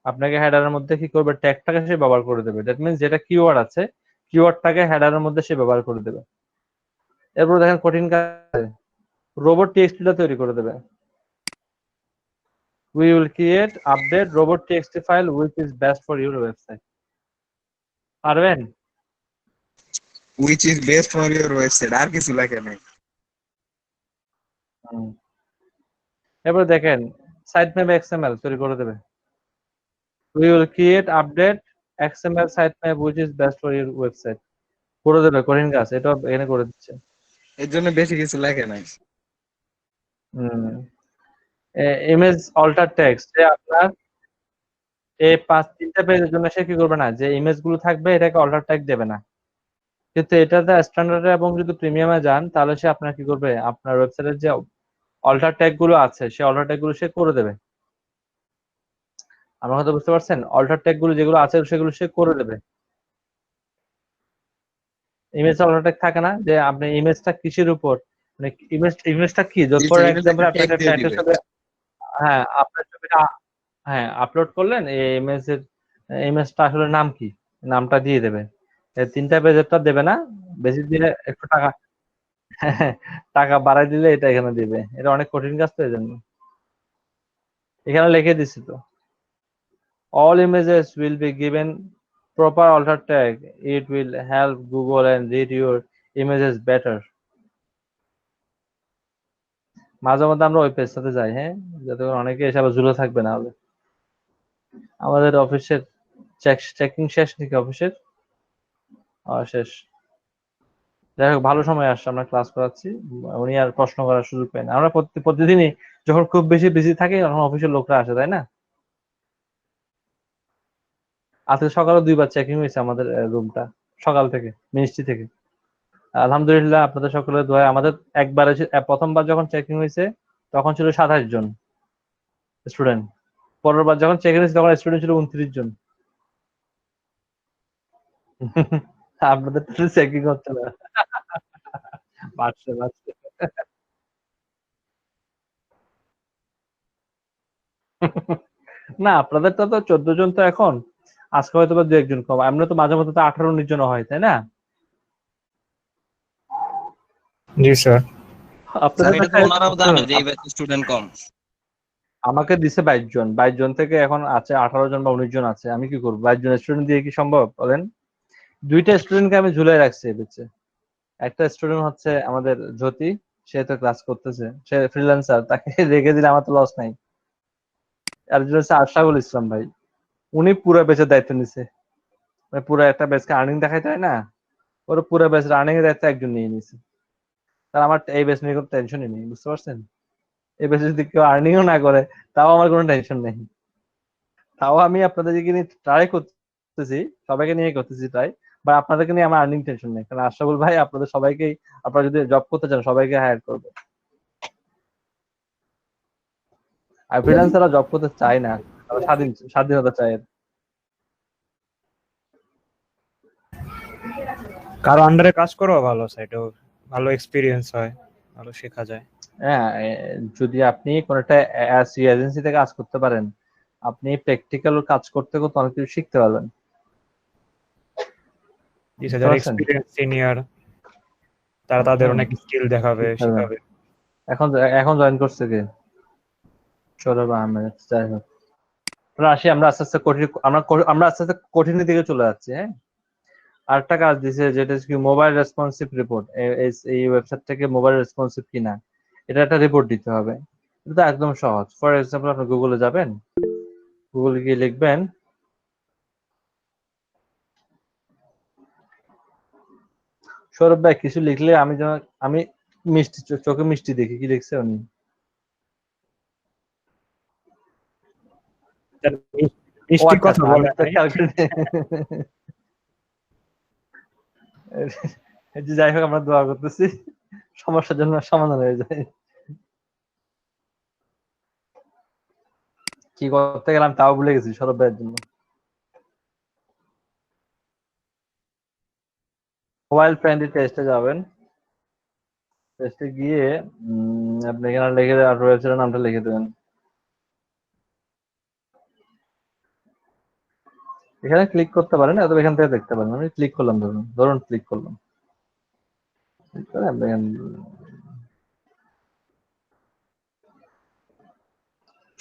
Speaker 1: আপনাকে হেডারের মধ্যে কি করবে, ট্যাগটাকে সে ব্যবহার করে দেবে। দ্যাট মিন্স যেটা কিওয়ার্ড আছে কিওয়ার্ডটাকে হেডারের মধ্যে সে ব্যবহার করে দেবে। এরপর দেখেন কঠিন কাজ, রোবট টিএক্সটিটা তৈরি করে দেবে। We will create update robot txt file which is best for your website. পারবেন?
Speaker 2: which is best for your website, আর কিছু লাগে না।
Speaker 1: এরপর দেখেন সাইট ম্যাপ XML তৈরি করে দেবে। We will create update XML sitemap which is best for your website. করে দেবে কঠিন কাজ, এটা এখানে করে দিচ্ছে।
Speaker 2: এর জন্য বেশি কিছু লাগে না।
Speaker 1: ইমেজ অল্টার টেক্সট, যে আপনার এই 3টা পেজের জন্য সে কি করবে না, যে ইমেজ গুলো থাকবে এটাকে অল্টার ট্যাগ দেবে না। কিন্তু এটাতে স্ট্যান্ডার্ড এবং যদি প্রিমিয়ামে যান তাহলে সে আপনার কি করবে, আপনার ওয়েবসাইটের যে অল্টার ট্যাগ গুলো আছে সে অল্টার ট্যাগ গুলো সে করে দেবে। আমার কথা বুঝতে পারছেন? অল্টার ট্যাগ গুলো যেগুলো আছে সেগুলো সে করে দেবে। ইমেজ অল্টার ট্যাগ থাকে না, যে আপনি ইমেজটা কিসের উপর, মানে ইমেজটা কি, ফর এক্সাম্পল আপনি একটা টাইটেল সাথে হ্যাঁ আপনার ছবিটা হ্যাঁ আপলোড করলেন, এই ইমেজটা আসলে নাম কি, নামটা দিয়ে দেবে। 3টা পেজেরটা দেবে না, বেশি দিলে একটু টাকা টাকা বাড়াই দিলে এটা এখানে দিবে। এটা অনেক কঠিন কাজ তো, এই জন্য এখানে লিখে দিছি তো। All images will be given proper alter tag. It will help Google and read your images better. মাঝে মধ্যে আমরা ওই পেজটাতে যাই, হ্যাঁ, যাতে করে অনেকে এসে আবার ঝুলে থাকবে না হলে। আমাদের অফিসের চেকিং শেষ নাকি অফিসের? শেষ। যাই হোক, ভালো সময় আসছে, আমরা ক্লাস করাচ্ছি, উনি আর প্রশ্ন করার সুযোগ পাই না। আমরা প্রতিদিনই যখন খুব বেশি বিজি থাকি তখন অফিসের লোকরা আসে, তাই না? আজকে সকালে 2বার চেকিং হয়েছে আমাদের রুমটা, সকাল থেকে মিনিস্ট্রি থেকে। আলহামদুলিল্লাহ আপনাদের সকলের দোয়ায় আমাদের একবারে প্রথমবার যখন চেকিং হয়েছে তখন ছিল 27 জন স্টুডেন্ট, পরের বার যখন চেকিং হয়েছে তখন স্টুডেন্ট ছিল 29 জন। আপনাদের তো চেকিং হচ্ছে না। বাড়ছে বাড়ছে। না আপনাদেরটা তো 14 জন তো এখন, আজকে হয়তো বা দু একজন কম, আমরা তো মাঝে মধ্যে তো 18-19 জন হয়, তাই না?
Speaker 5: জি স্যার।
Speaker 2: স্যার
Speaker 1: আপনাদের
Speaker 2: এটা তো
Speaker 1: কাছে
Speaker 2: ওনারাও জানে যে এই ব্যাচে স্টুডেন্ট কম।
Speaker 1: আমাকে দিছে 22 জন, 22 জন থেকে এখন আছে 18 জন বা 19 জন আছে, আমি কি করবো? 22 জন স্টুডেন্ট দিয়ে কি সম্ভব বলেন? দুইটা স্টুডেন্টকে আমি ঝুলাই রাখছি এই ব্যাচে। একটা স্টুডেন্ট হচ্ছে আমাদের জ্যোতি, সে তো ক্লাস করতেছে, সে ফ্রিল্যান্সার, তাকে রেখে দিলে আমার তো লস নাই। আর একজন হচ্ছে আশরাফুল ইসলাম ভাই, উনি পুরো ব্যাচের দায়িত্ব নিছে, মানে পুরো একটা ব্যাচকে আর্নিং দেখাইতে হয় না, ওর পুরো ব্যাচের আর্নিং এর দায়িত্ব একজন নিয়ে নিছে। তার আমার এই ব্যাচ নিয়ে কোনো টেনশনই নেই, বুঝতে পারছেন? এই ব্যাচে যদি কেউ আর্নিংও না করে, তাও আমার কোনো টেনশন নেই। তাও আমি আপনাদেরকে নিয়ে ট্রাই করতেছি, সবাইকে নিয়ে করতেছি ট্রাই, বা আপনাদেরকে নিয়ে আমার আর্নিং টেনশন নেই, কারণ আশরাফুল ভাই আপনাদের সবাইকেই, আপনারা যদি জব করতে চান সবাইকে হায়ার করবে। আর ফ্রিল্যান্সাররা জব করতে চায় না, তারা স্বাধীনতা চায়।
Speaker 5: কারো আন্ডারে কাজ করাও ভালো, সাইটেও ভালো এক্সপিরিয়েন্স হয়, ভালো শেখা যায়।
Speaker 1: হ্যাঁ, যদি আপনি কোন একটা এজেন্সিতে কাজ করতে পারেন, আপনি প্র্যাকটিক্যাল কাজ করতে করতে অনেক কিছু শিখতে পারবেন,
Speaker 5: জি
Speaker 1: বুঝতে
Speaker 5: স্যার, যারা
Speaker 1: পারছেন?
Speaker 5: এক্সপিরিয়েন্স সিনিয়র তারা তাদের
Speaker 1: হুম,
Speaker 5: অনেক স্কিল দেখাবে,
Speaker 1: শিখতে পারবেন।
Speaker 5: শেখাবে।
Speaker 1: এখন এখন জয়েন করছে কে? সৌরভ আহমেদ। যাই হোক, আমরা আসি, আমরা আস্তে আস্তে কঠিন, আমরা আস্তে আস্তে কঠিনের দিকে চলে যাচ্ছি। হ্যাঁ, আরেকটা কাজ দিছে যেটা হচ্ছে কি মোবাইল রেসপন্সিভ রিপোর্ট। এই ওয়েবসাইট থেকে মোবাইল রেসপন্সিভ কিনা, এটা একটা রিপোর্ট দিতে হবে। এটা তো একদম সহজ। ফর এক্সাম্পল আপনি গুগলে যাবেন, গুগলে গিয়ে লিখবেন সৌরভ ভাই, কিছু লিখলে আমি যেন, আমি মিষ্টি চোখে মিষ্টি দেখি, কি লিখছে উনি?
Speaker 5: স্যার,
Speaker 1: ও
Speaker 5: মিষ্টির
Speaker 1: আচ্ছা
Speaker 5: কথা
Speaker 1: আচ্ছা, আমি
Speaker 5: বলে
Speaker 1: তো
Speaker 5: নাই।
Speaker 1: খেয়াল করি নাই। এই যে যাই হোক, আমরা দোয়া করতেছি সমস্যার জন্য সমাধান হয়ে যায়। কি করতে গেলাম তাও ভুলে গেছি সৌরভ ভাইয়ের জন্য। মোবাইল ফ্রেন্ডলি টেস্টে যাবেন, টেস্টে গিয়ে আপনি এখানে লিখে আর ওয়েবসাইটের নামটা লিখে দেবেন। এখানে ক্লিক করতে পারেন, অথবা এখান থেকে দেখতে পারেন। আমি ক্লিক করলাম, ধরুন ধরুন ক্লিক করলাম, ক্লিক করে আপনি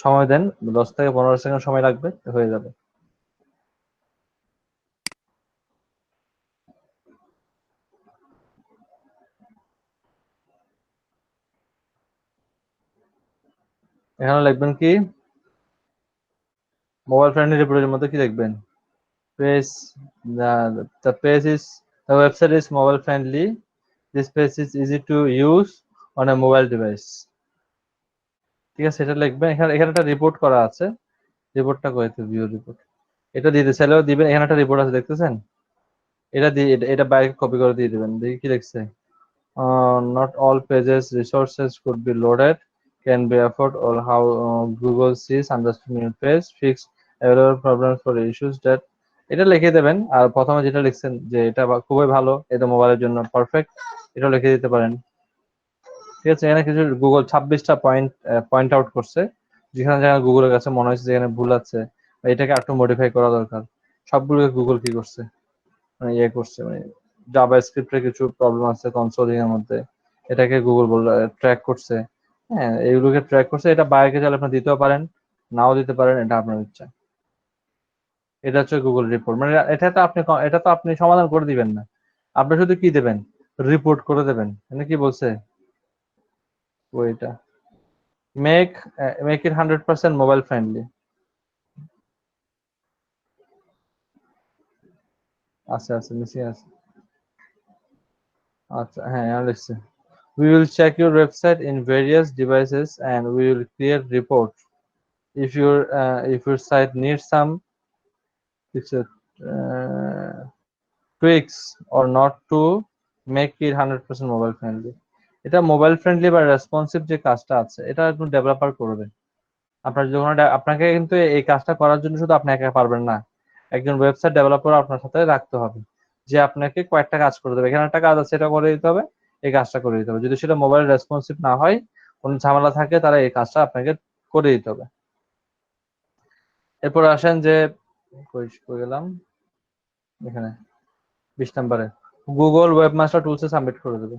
Speaker 1: সময় দেন, 10 থেকে 15 সেকেন্ড সময় লাগবে, হয়ে যাবে। এখানে লিখবেন কি, মোবাইল ফ্রেন্ডলি রিপোর্টের মধ্যে কি লিখবেন? page the page is the website is mobile friendly, this page is easy to use on a mobile device। ঠিক আছে, এটা লিখবেন। এখানে এখানে একটা রিপোর্ট করা আছে, রিপোর্টটা কোথায়? ভিউ রিপোর্ট, এটা দিতে চাইলেও দিবেন। এখানে একটা রিপোর্ট আছে, দেখতেছেন? এটা দিয়ে এটা বাইরে কপি করে দিয়ে দিবেন। দেখি কি লিখছে। Not all pages resources could be loaded, can be afford or how Google sees understanding page fix error problems for issues that, এটা লিখে দেবেন। আর প্রথমে যেটা লিখছেন যে এটা খুবই ভালো, এটা মোবাইলের জন্য পারফেক্ট, এটা লিখে দিতে পারেন। ঠিক আছে, এখানে কিছু গুগল 26টা পয়েন্ট আউট করছে, যেখানে যেখানে গুগলের কাছে মনে হয়েছে যেখানে ভুল আছে বা এটাকে একটু মডিফাই করা দরকার, সবগুলোকে গুগল কি করছে, মানে ইয়ে করছে, মানে জাভা স্ক্রিপ্টের কিছু প্রবলেম আছে কনসোলিং এর মধ্যে, এটাকে গুগল ট্র্যাক করছে। হ্যাঁ, এইগুলোকে ট্র্যাক করছে। এটা বাইরে চাইলে আপনি দিতেও পারেন, নাও দিতে পারেন, এটা আপনার ইচ্ছা। এটা হচ্ছে গুগল রিপোর্ট, মানে এটা তো আপনি সমাধান করে দিবেন না, আপনি শুধু কি দেবেন, রিপোর্ট করে দেবেন। মানে কি বলছে ওইটা, make make it 100% mobile friendly. আচ্ছা আচ্ছা, নিচে আছে। আচ্ছা হ্যাঁ, লিখছে we will check your website in various devices and we will create report if your site needs some uh, tweaks or not to make it 100% mobile friendly। এটা mobile friendly বা responsive যে কাজটা আছে, এটা একটু ডেভেলপার করবে। আপনার যখন আপনাকে কিন্তু এই কাজটা করার জন্য শুধু আপনি একা পারবেন না, একজন ওয়েবসাইট ডেভেলপার আপনার সাথে রাখতে হবে। যে আপনাকে কয়েকটা কাজ করে দেবে, এখানে একটা কাজ আছে এটা করে দিতে হবে, এই কাজটা করে দিতে হবে। যদি সেটা মোবাইল রেসপন্সিভ না হয়, কোনো ঝামেলা থাকে, তারা এই কাজটা আপনাকে করে দিতে হবে। এরপর আসেন যে কই গেলাম, এখানে 20 নম্বরে গুগল ওয়েবমাস্টার টুলসে সাবমিট করে দেবে।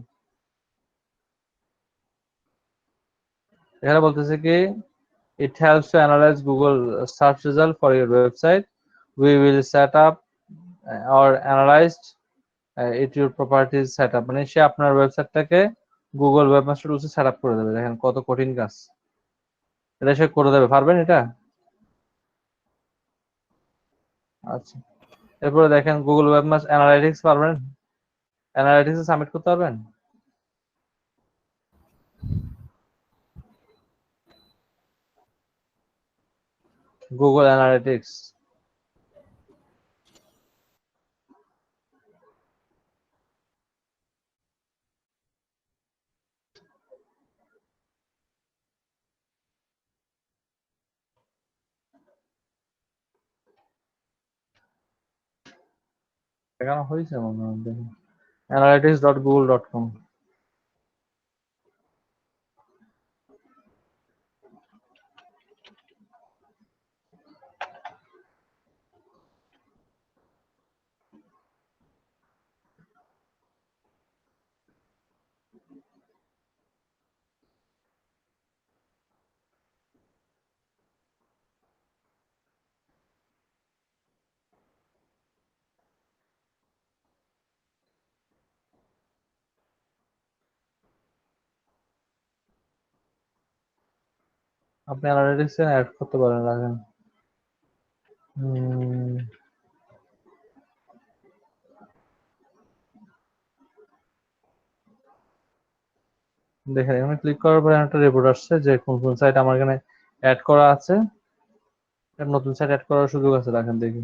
Speaker 1: এখানে বলতেছে কি it helps to analyze Google search result for your website. We will set up or analyze it your properties setup, মানে সে আপনার ওয়েবসাইটটাকে গুগল ওয়েবমাস্টার টুলসে সেট আপ করে দেবে। দেখেন কত কঠিন কাজ, এটা সে করে দেবে। পারবেন এটা? আচ্ছা, এরপরে দেখেন গুগল ওয়েবমাস্টার অ্যানালাইটিক্স পারবেন? অ্যানালাইটিক্সে সাবমিট করতে পারবেন? গুগল অ্যানালিটিক্স দেখানো হয়েছে মনে হয়, দেখুন analytics.google.com। আপনি অ্যানালিটিক্সে অ্যাড করতে পারেন, রাখেন। দেখেন এখানে ক্লিক করার পরে একটা রিপোর্ট আসছে যে কোন কোন সাইট আমার এখানে অ্যাড করা আছে। নতুন সাইট অ্যাড করার সুযোগ আছে, রাখেন দেখি।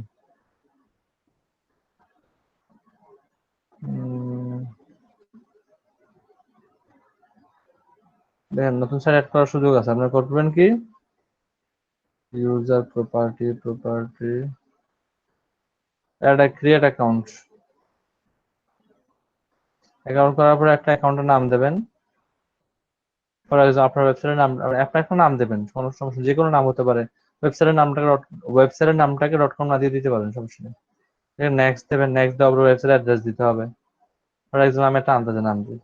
Speaker 1: দেখেন নতুন সাইট অ্যাড করার সুযোগ আছে। আপনারা করবেন কি, user property add create account করার পরে একটা অ্যাকাউন্টের নাম দেবেন। ফর এক্সাম্পল আপনার ওয়েবসাইটের নাম, আপনার একটা নাম দেবেন, কোনো সমস্যা, যে কোনো নাম হতে পারে। ওয়েবসাইটের নামটাকে .com না দিয়ে দিতে পারেন, সমস্যা নেই। নেক্সট দেবেন, নেক্সট দেওয়ার পর ওয়েবসাইট অ্যাড্রেস দিতে হবে। ফর এক্সাম্পল আমি একটা আন্দাজে নাম দিই,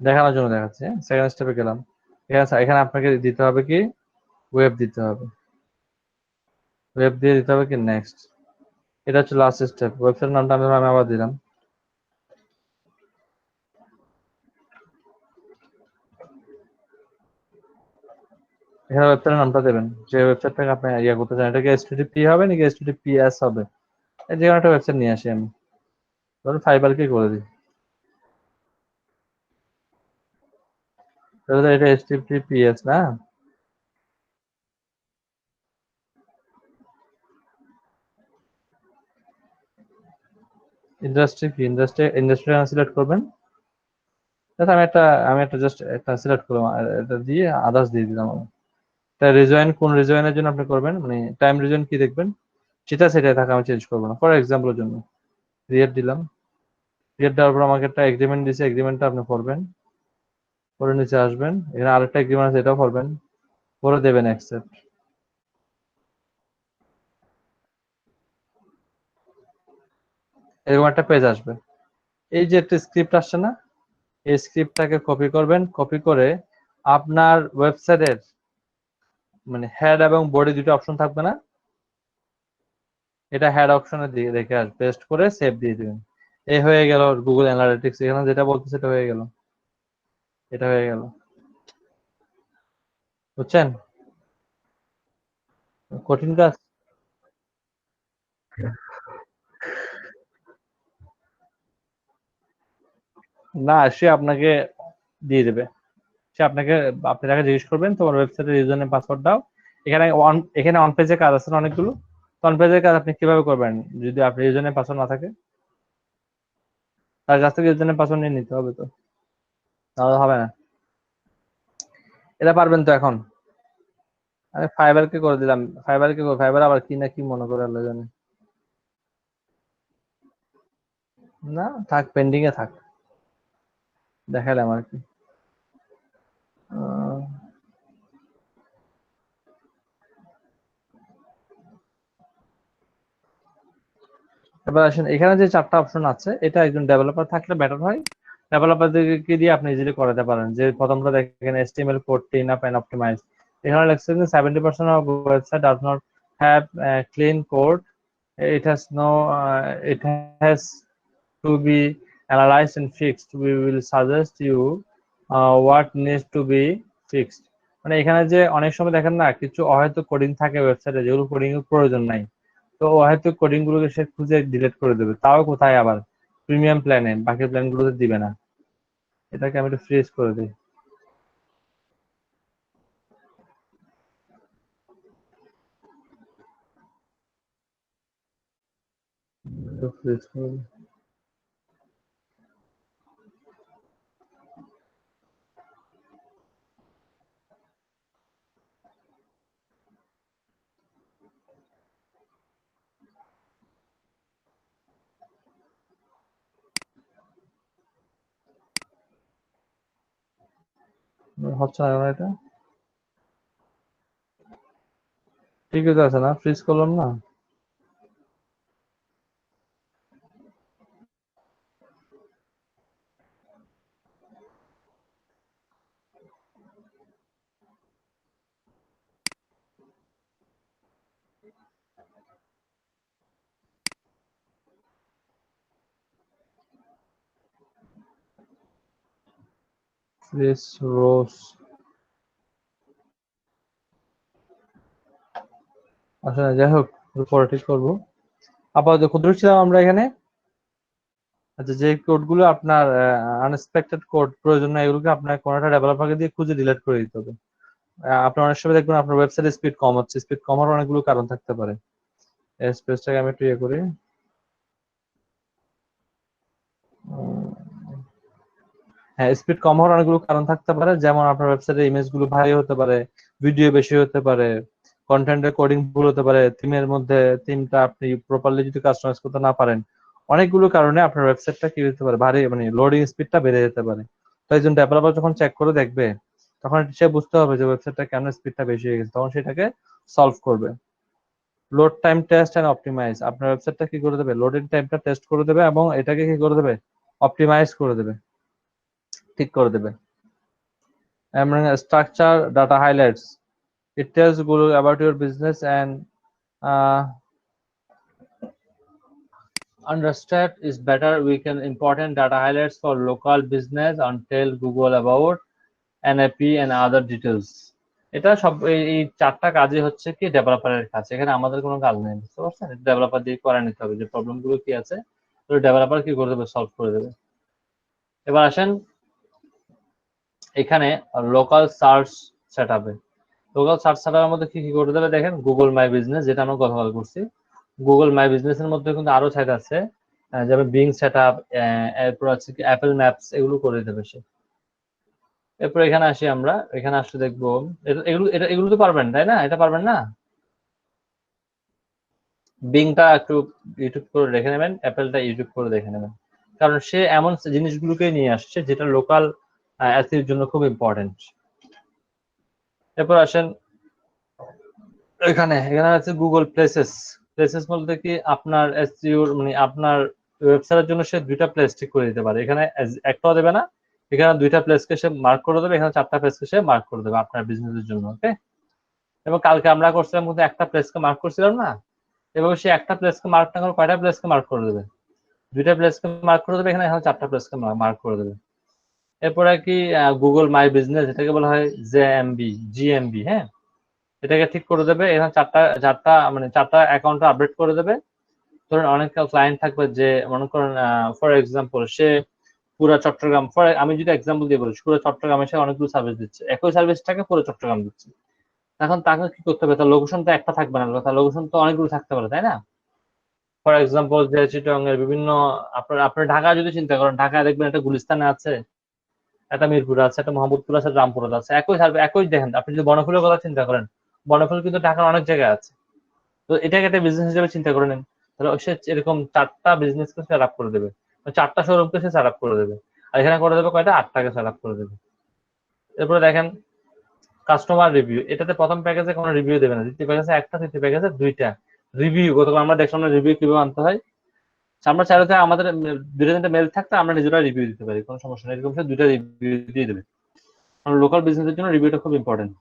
Speaker 1: দেখানোর জন্য দেখাচ্ছি। সেকেন্ড স্টেপে গেলাম, এখানে আপনাকে দিতে হবে কি, ওয়েব দিতে হবে। ওয়েব দিয়ে দিতে হবে কি নেক্সট। এটা হচ্ছে লাস্ট স্টেপ। ওয়েবসাইট নামটা আমি আবার দিলাম। এখানে ওয়েবসাইটের নামটা দেবেন, যে ওয়েবসাইটটাকে আপনি ইয়ে করতে চান। এটা কি HTTP হবে নাকি HTTPS হবে? যে কোনো একটা ওয়েবসাইট নিয়ে আসি আমি, ধরুন ফাইবারকে করে দিই। তাহলে এটা HTTPS না? ইন্ডাস্ট্রি কি, ইন্ডাস্ট্রি সিলেক্ট করবেন। আচ্ছা, আমি একটা জাস্ট একটা সিলেক্ট করলাম, আর এটা দিয়ে আদার্স দিয়ে দিলাম। তা রিজয়েন, কোন রিজয়েনের জন্য আপনি করবেন, মানে টাইম রিজয়েন কি দেখবেন, সেটাই থাকা, আমি চেঞ্জ করবো না। ফর এক্সাম্পলের জন্য ক্রিয়েট দিলাম। ক্রিয়েট দেওয়ার পর আমাকে একটা এগ্রিমেন্ট দিয়েছে, এগ্রিমেন্টটা আপনি পড়বেন, পরে নিচে আসবেন, এখানে আরেকটা এগ্রিমেন্ট আছে, এটাও পড়বেন, পরে দেবেন অ্যাকসেপ্ট। এরকম একটা পেজ আসবে। এই যে একটা স্ক্রিপ্ট আসছে না, এই স্ক্রিপ্টটাকে কপি করবেন। কপি করে আপনার ওয়েবসাইটের মানে হেড এবং বডি দুটো অপশন থাকবে না, এটা হেড অপশনে দিয়ে রেখে আর পেস্ট করে সেভ দিয়ে দিবেন। এই হয়ে গেল গুগল অ্যানালিটিক্স। এখানে যেটা বলতেছে সেটা হয়ে গেল, এটা হয়ে গেল। বুঝছেন? কঠিন কাজ না, সে আপনাকে দিয়ে দেবে। সে আপনাকে, আপনি তাকে জিজ্ঞেস করবেন তোমার ওয়েবসাইটের ইউজার নেম পাসওয়ার্ড দাও। এখানে অন পেজে কাজ আছে না অনেকগুলো, তো অন পেজের কাজ আপনি কিভাবে করবেন, যদি আপনার ইউজার নেম পাসওয়ার্ড না থাকে, তার কাছ থেকে ইউজার নেম পাসওয়ার্ড নিয়ে নিতে হবে, তো তাহলে হবে না। এটা পারবেন তো এখন? আমি ফাইবারকে করে দিলাম। ফাইবার আবার কি না কি মনে করে আল্লাহ জানে। না থাক, পেন্ডিং এ থাক, দেখালাম আর কি। আহ, এবার আসেন, এখানে যে 4টা অপশন আছে, এটা একজন ডেভেলপার থাকলে বেটার হয়। ডেভেলপারদেরকে দিয়ে আপনি ইজিলি করাতে পারেন। যে প্রথমটা দেখেন HTML code clean up and optimise, এখানে লেখছে যে 70% of website does not have clean code, it has no it has to be analyzed and fixed. We will suggest you what needs to be fixed. মানে এখানে যে অনেক সময় দেখেন না, কিছু অহেতুক কোডিং থাকে ওয়েবসাইটে, যেগুলো কোডিং এর প্রয়োজন নাই, তো অহেতুক কোডিং গুলোকে সে খুঁজে ডিলিট করে দেবে। তাও কোথায়, আবার প্রিমিয়াম প্ল্যানে, বাকি প্ল্যান গুলোতে দিবে না। এটাকে আমি একটু ফ্রিজ করে দিই, ফ্রিজ করে দিই। হচ্ছে না কেন এটা? ঠিকই তো আছে না, ফ্রিজ করলাম না? ফ্রিজ রোজ, আসলে যাই হোক, পরে ঠিক করবো। আপাতত ক্ষুদ্র ছিলাম আমরা এখানে। আচ্ছা, যে কোডগুলো আপনার আনএক্সপেক্টেড কোড, প্রয়োজন না, এগুলোকে আপনার কোনো একটা ডেভেলপারকে দিয়ে খুঁজে ডিলিট করে দিতে হবে। আপনার অনেক সময় দেখবেন আপনার ওয়েবসাইটের স্পিড কম হচ্ছে, স্পিড কম হওয়ার অনেকগুলো কারণ থাকতে পারে। এই স্পেসটাকে আমি একটু ইয়ে করি। হ্যাঁ, স্পিড কম হওয়ার অনেকগুলো কারণ থাকতে পারে, যেমন আপনার ওয়েবসাইটের ইমেজগুলো ভারী হতে পারে, ভিডিও বেশি হতে পারে, কন্টেন্টের কোডিং ভুল হতে পারে, থিমের মধ্যে থিমটা আপনি প্রপারলি যদি কাস্টমাইজ করতে না পারেন, অনেকগুলো কারণে আপনার ওয়েবসাইটটা কি হতে পারে, ভারী, মানে লোডিং স্পিডটা বেড়ে যেতে পারে। তো একজন ডেভেলপার যখন চেক করে দেখবে, তখন সে বুঝতে হবে যে ওয়েবসাইটটা কেন স্পিডটা বেশি হয়ে গেছে, তখন সেটাকে সলভ করবে। Load time test and optimise, আপনার ওয়েবসাইটটা কি করে দেবে, লোডিং টাইমটা টেস্ট করে দেবে এবং এটাকে কি করে দেবে, অপটিমাইজ করে দেবে, ঠিক করে দেবে। Structure data highlights. It tells Google about your business and uh, understand is better. We can important data highlights for local business and tell Google about NAP and other details. এটা সব এই 4টা কাজই হচ্ছে কি ডেভেলপারের কাজ, এখানে আমাদের কোনো কাজ নেই, বুঝতে পারছেন? ডেভেলপার দিয়ে করে নিতে হবে, যে প্রবলেম গুলো কি আছে তো ডেভেলপার কি করে দেবে, সলভ করে দেবে। এবার আসেন এখানে লোকাল সার্চ সেটআপে। লোকাল সার্চ সেটআপের মধ্যে কি কি করে দেবে দেখেন, গুগল মাই বিজনেস, যেটা আমরা কথা করছি, গুগল মাই বিজনেসের মধ্যে কিন্তু আরো সাইট আছে, যেমন বিং সেটআপ, এরপর আছে কি অ্যাপল ম্যাপস, এগুলো করে দেবে সে। এরপর এখানে আসি আমরা, এখানে আসলে দেখবো এগুলো তো পারবেন তাই না, এটা পারবেন না? বিংটা একটু ইউটিউব করে দেখে নেবেন, অ্যাপেলটা ইউটিউব করে দেখে নেবেন, কারণ সে এমন জিনিসগুলোকে নিয়ে আসছে যেটা লোকাল অ্যাসির জন্য খুব ইম্পর্টেন্ট। এরপর আসেন এখানে, এখানে আছে গুগল প্লেসেস। প্লেসেস বলতে কি আপনার এসইও, মানে আপনার ওয়েবসাইটের জন্য সে 2টা প্লেস ঠিক করে দিতে পারে। এখানে একটাও দেবে না, এখানে 2টা প্লেসকে সে মার্ক করে দেবে, এখানে 4টা প্লেসকে সে মার্ক করে দেবে আপনার বিজনেসের জন্য। ওকে, এবং কালকে আমরা করছিলাম কিন্তু একটা প্লেসকে মার্ক করছিলাম না, এবং সে একটা প্লেসকে মার্ক না করে কয়টা প্লেসকে মার্ক করে দেবে, 2টা প্লেসকে মার্ক করে দেবে, এখানে 4টা প্লেসকে মার্ক করে দেবে। এরপরে কি গুগল মাই বিজনেস, এটাকে বলা হয় জিএমবি। হ্যাঁ, এটাকে ঠিক করে দেবে, এখানে 4টা মানে 4টা অ্যাকাউন্ট আপডেট করে দেবে। ধরুন অনেক ক্লায়েন্ট থাকবে, যে মনে করেন ফর এক্সাম্পল সে পুরো চট্টগ্রাম, আমি যদি এক্সাম্পল দিয়ে বলি, পুরো চট্টগ্রামে সে অনেকগুলো সার্ভিস দিচ্ছে, একই সার্ভিসটাকে পুরো চট্টগ্রাম দিচ্ছে। এখন তাকে কি করতে হবে, তার লোকেশন তো একটা থাকবে না, তার লোকেশন তো অনেকগুলো থাকতে পারে, তাই না? ফর এক্সাম্পল যে চিটং এর বিভিন্ন, আপনার ঢাকা যদি চিন্তা করেন, ঢাকায় দেখবেন একটা গুলিস্তানে আছে, একটা মিরপুরে আছে, একটা মোহাম্মদপুর আছে, রামপুরে আছে, একই সার্ভিস, একই। দেখেন আপনি যদি বনফুলের কথা চিন্তা করেন, বনফুল কিন্তু ঢাকার অনেক জায়গায় আছে। তো এটাকে একটা বিজনেস হিসেবে চিন্তা করে নেন, তাহলে সে এরকম 4টা বিজনেসকে সেট আপ করে দেবে। 4টা শোরুমকে সে সেট আপ করে দেবে, আর এখানে করে দেবে কয়টা, 8টাকে সেট আপ করে দেবে। এরপরে দেখেন কাস্টমার রিভিউ, এটাতে প্রথম প্যাকেজে কোনো রিভিউ দেবে না, দ্বিতীয় প্যাকেজে একটা, তৃতীয় প্যাকেজে 2টা রিভিউ। গতকাল আমরা দেখলাম রিভিউ কিভাবে আনতে হয়। আমরা চাইলে আমাদের দুটো তিনটা মেল থাকতে আমরা নিজেরা রিভিউ দিতে পারি, কোনো সমস্যা নেই, এরকম 2টা রিভিউ দিয়ে দেবে, কারণ লোকাল বিজনেসের জন্য রিভিউটা খুব ইম্পর্টেন্ট।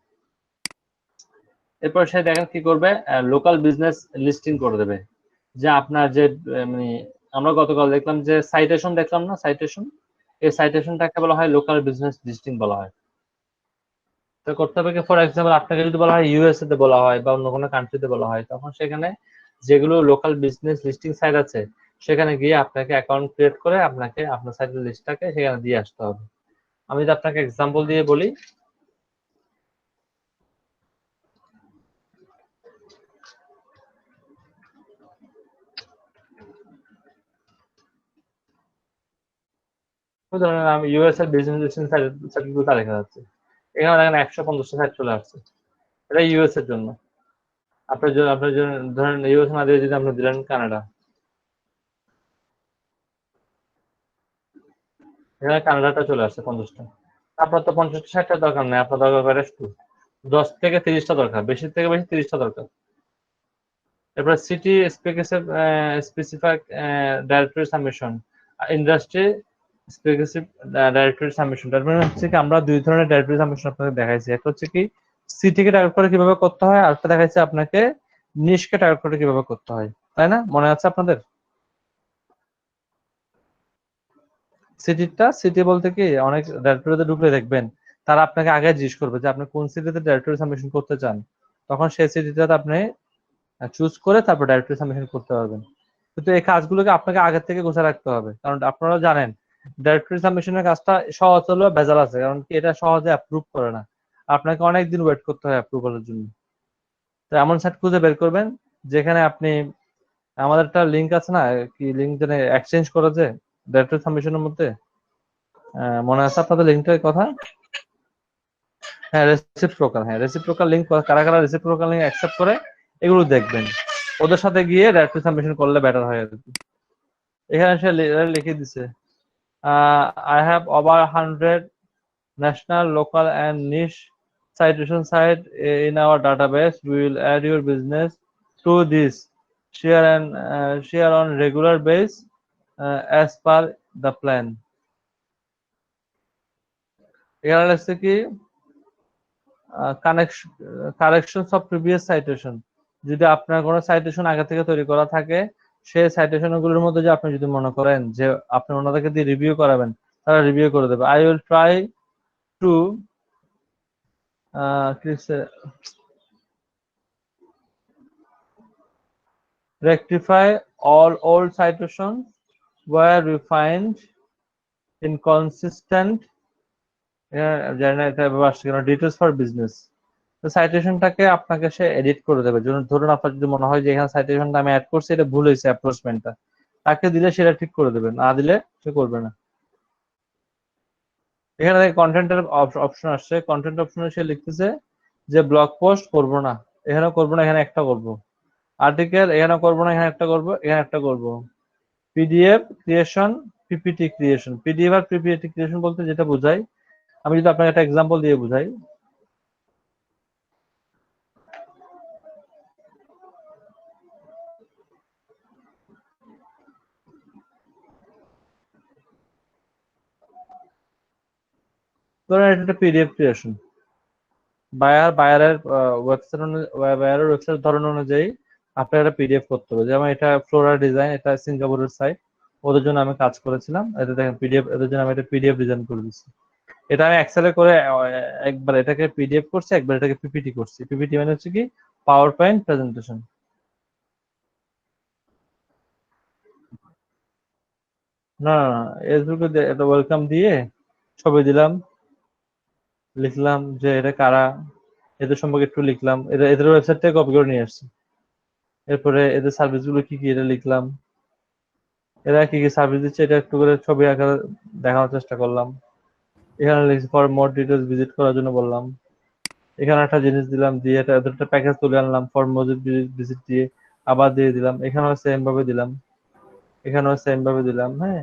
Speaker 1: এরপর সে দেখেন কি করবে, লোকাল বিজনেস লিস্টিং করে দেবে, যে আপনার যে মানে আমরা গতকাল দেখলাম যে সাইটেশন দেখলাম না, সাইটেশন, এই সাইটেশনটাকে বলা হয় লোকাল বিজনেস লিস্টিং বলা হয়। তো করতে হবে কি, ফর এক্সাম্পল আপনাকে যদি বলা হয় ইউএসএ তে বলা হয় বা অন্য কোনো কান্ট্রিতে বলা হয়, তখন সেখানে যেগুলো লোকাল বিজনেস লিস্টিং সাইট আছে সেখানে গিয়ে আপনাকে অ্যাকাউন্ট ক্রিয়েট করে আপনাকে আপনার সাইটের লিস্টটাকে সেখানে দিয়ে আসতে হবে। আমি যদি আপনাকে এক্সাম্পল দিয়ে বলি, ধরেন আমি ইউএস এর বিজনেস লিস্টিং সাইটগুলো দেখা যাচ্ছে, এখানে দেখেন 150টা সাইট চলে আসছে, এটা ইউএস এর জন্য। আপনার জন্য ধরেন ইউএস না দিয়ে যদি আপনি দিলেন কানাডা, এখানে কানাডাটা চলে আসছে 50টা। আপনার তো 50টা 60টা দরকার নেই, আপনার দরকার করে 10 থেকে 30টা দরকার, বেশি থেকে বেশি 30টা দরকার। এরপরে city specific directory submission, industry specific directory submission. তার মানে হচ্ছে কি আমরা 2 ধরনের ডাইরেক্টরি সাবমিশন আপনাকে দেখাইছি, একটা হচ্ছে কি সিটিকে টার্গেট করে কিভাবে করতে হয়, আর একটা দেখাইছে আপনাকে নিশকে টার্গেট করে কিভাবে করতে হয়, তাই না? মনে আছে আপনাদের? সিটি বলতে কি, অনেক ডাইরেক্টরিতে ঢুকলে দেখবেন তারা আপনাকে আগে জিজ্ঞেস করবে যে আপনি কোন সিটিতে ডাইরেক্টরি সাবমিশন করতে চান, তখন সেই সিটিটাতে আপনি চুজ করে তারপর ডাইরেক্টরি সাবমিশন করতে পারবেন। কিন্তু এই কাজগুলোকে আপনাকে আগে থেকে গোছায় রাখতে হবে, কারণ আপনারা জানেন ডাইরেক্টরি সাবমিশনের কাজটা সহজ হলেও ভেজাল আছে, কারণ কি এটা সহজে অ্যাপ্রুভ করে না, আপনাকে অনেকদিন ওয়েট করতে হয় অ্যাপ্রুভালের জন্য। তো এমন সাইট খুঁজে বের করবেন যেখানে আপনি, আমাদের একটা লিঙ্ক আছে না, কি লিঙ্ক যেন এক্সচেঞ্জ করা যায় ডাইরেক্টরি সাবমিশনের মধ্যে, মনে আছে আপনাদের লিঙ্কটার কথা? হ্যাঁ, রেসিপ্রোকাল, হ্যাঁ রেসিপ্রোকাল লিঙ্ক, কারা কারা রেসিপ্রোকাল লিঙ্ক অ্যাকসেপ্ট করে এগুলো দেখবেন, ওদের সাথে গিয়ে ডাইরেক্টরি সাবমিশন করলে বেটার হয় আর কি। এখানে সে লিখে দিছে, I have over 100 national, local and niche citation site in our database. We will add your business to this. Share on regular base as per the plan. এখানে লিখছে কি কারেকশনস অফ প্রিভিয়াস সাইটেশন, যদি আপনার কোনো citation আগে থেকে তৈরি করা থাকে, সেই সাইটেশন গুলোর মধ্যে যে আপনি যদি মনে করেন যে আপনি ওনাদেরকে দিয়ে রিভিউ করাবেন, তারা রিভিউ করে দেবে। I will try to rectify all old citations where we find inconsistent details for business. সাইটেশনটাকে আপনাকে সে এডিট করে দেবে। ধরুন আপনার যদি মনে হয় যে এখানে সাইটেশনটা আমি অ্যাড করছি এটা ভুল হয়েছে, অ্যাপ্রোচমেন্টটা, তাকে দিলে সেটা ঠিক করে দেবে, না দিলে সে করবে না। এখানে কন্টেন্টের অপশন আসছে, কন্টেন্ট অপশনে সে লিখতেছে যে ব্লগ পোস্ট করব না, এখানে করব না, এখানে একটা করব। আর্টিকেল এখানে করব না, এখানে একটা করব, এখানে একটা করব। PDF creation, PPT creation. PDF আর পিপিটি ক্রিয়েশন বলতে যেটা বোঝায়, আমি যদি আপনাকে একটা এক্সাম্পল দিয়ে বুঝাই, ধরেন এটা একটা পিডিএফ ক্রিয়েশন, বায়ারের ওয়েবসাইট ধরন অনুযায়ী আপনার একটা পিডিএফ করতে হবে। যেমন এটা ফ্লোরা ডিজাইন, এটা সিঙ্গাপুরের সাইট, ওদের জন্য আমি কাজ করেছিলাম, এটা দেখেন পিডিএফ, এদের জন্য আমি একটা পিডিএফ ডিজাইন করে দিচ্ছি। এটা আমি এক্সেলে করে একবার এটাকে পিডিএফ করছি, একবার এটাকে পিপিটি করছি। পিপিটি মানে হচ্ছে কি পাওয়ার পয়েন্ট প্রেজেন্টেশন। না না না, ফেসবুকে এটা ওয়েলকাম দিয়ে ছবি দিলাম, লিখলাম যে এটা কারা, এদের সম্পর্কে একটু লিখলাম, এদের ওয়েবসাইট থেকে কপি করে নিয়ে আসছি। এরপরে এদের সার্ভিস গুলো কি কি এটা লিখলাম, এরা কি কি সার্ভিস দিচ্ছে এটা একটু করে ছবি আকারে দেখানোর চেষ্টা করলাম। এখানে লিখছি ফর মোর ডিটেলস ভিজিট করার জন্য বললাম। এখানে একটা জিনিস দিলাম, দিয়ে এটা এদের একটা প্যাকেজ তুলে আনলাম, ফর মোর ভিজিট দিয়ে আবার দিয়ে দিলাম। এখানেও সেম ভাবে দিলাম, এখানেও সেম ভাবে দিলাম। হ্যাঁ,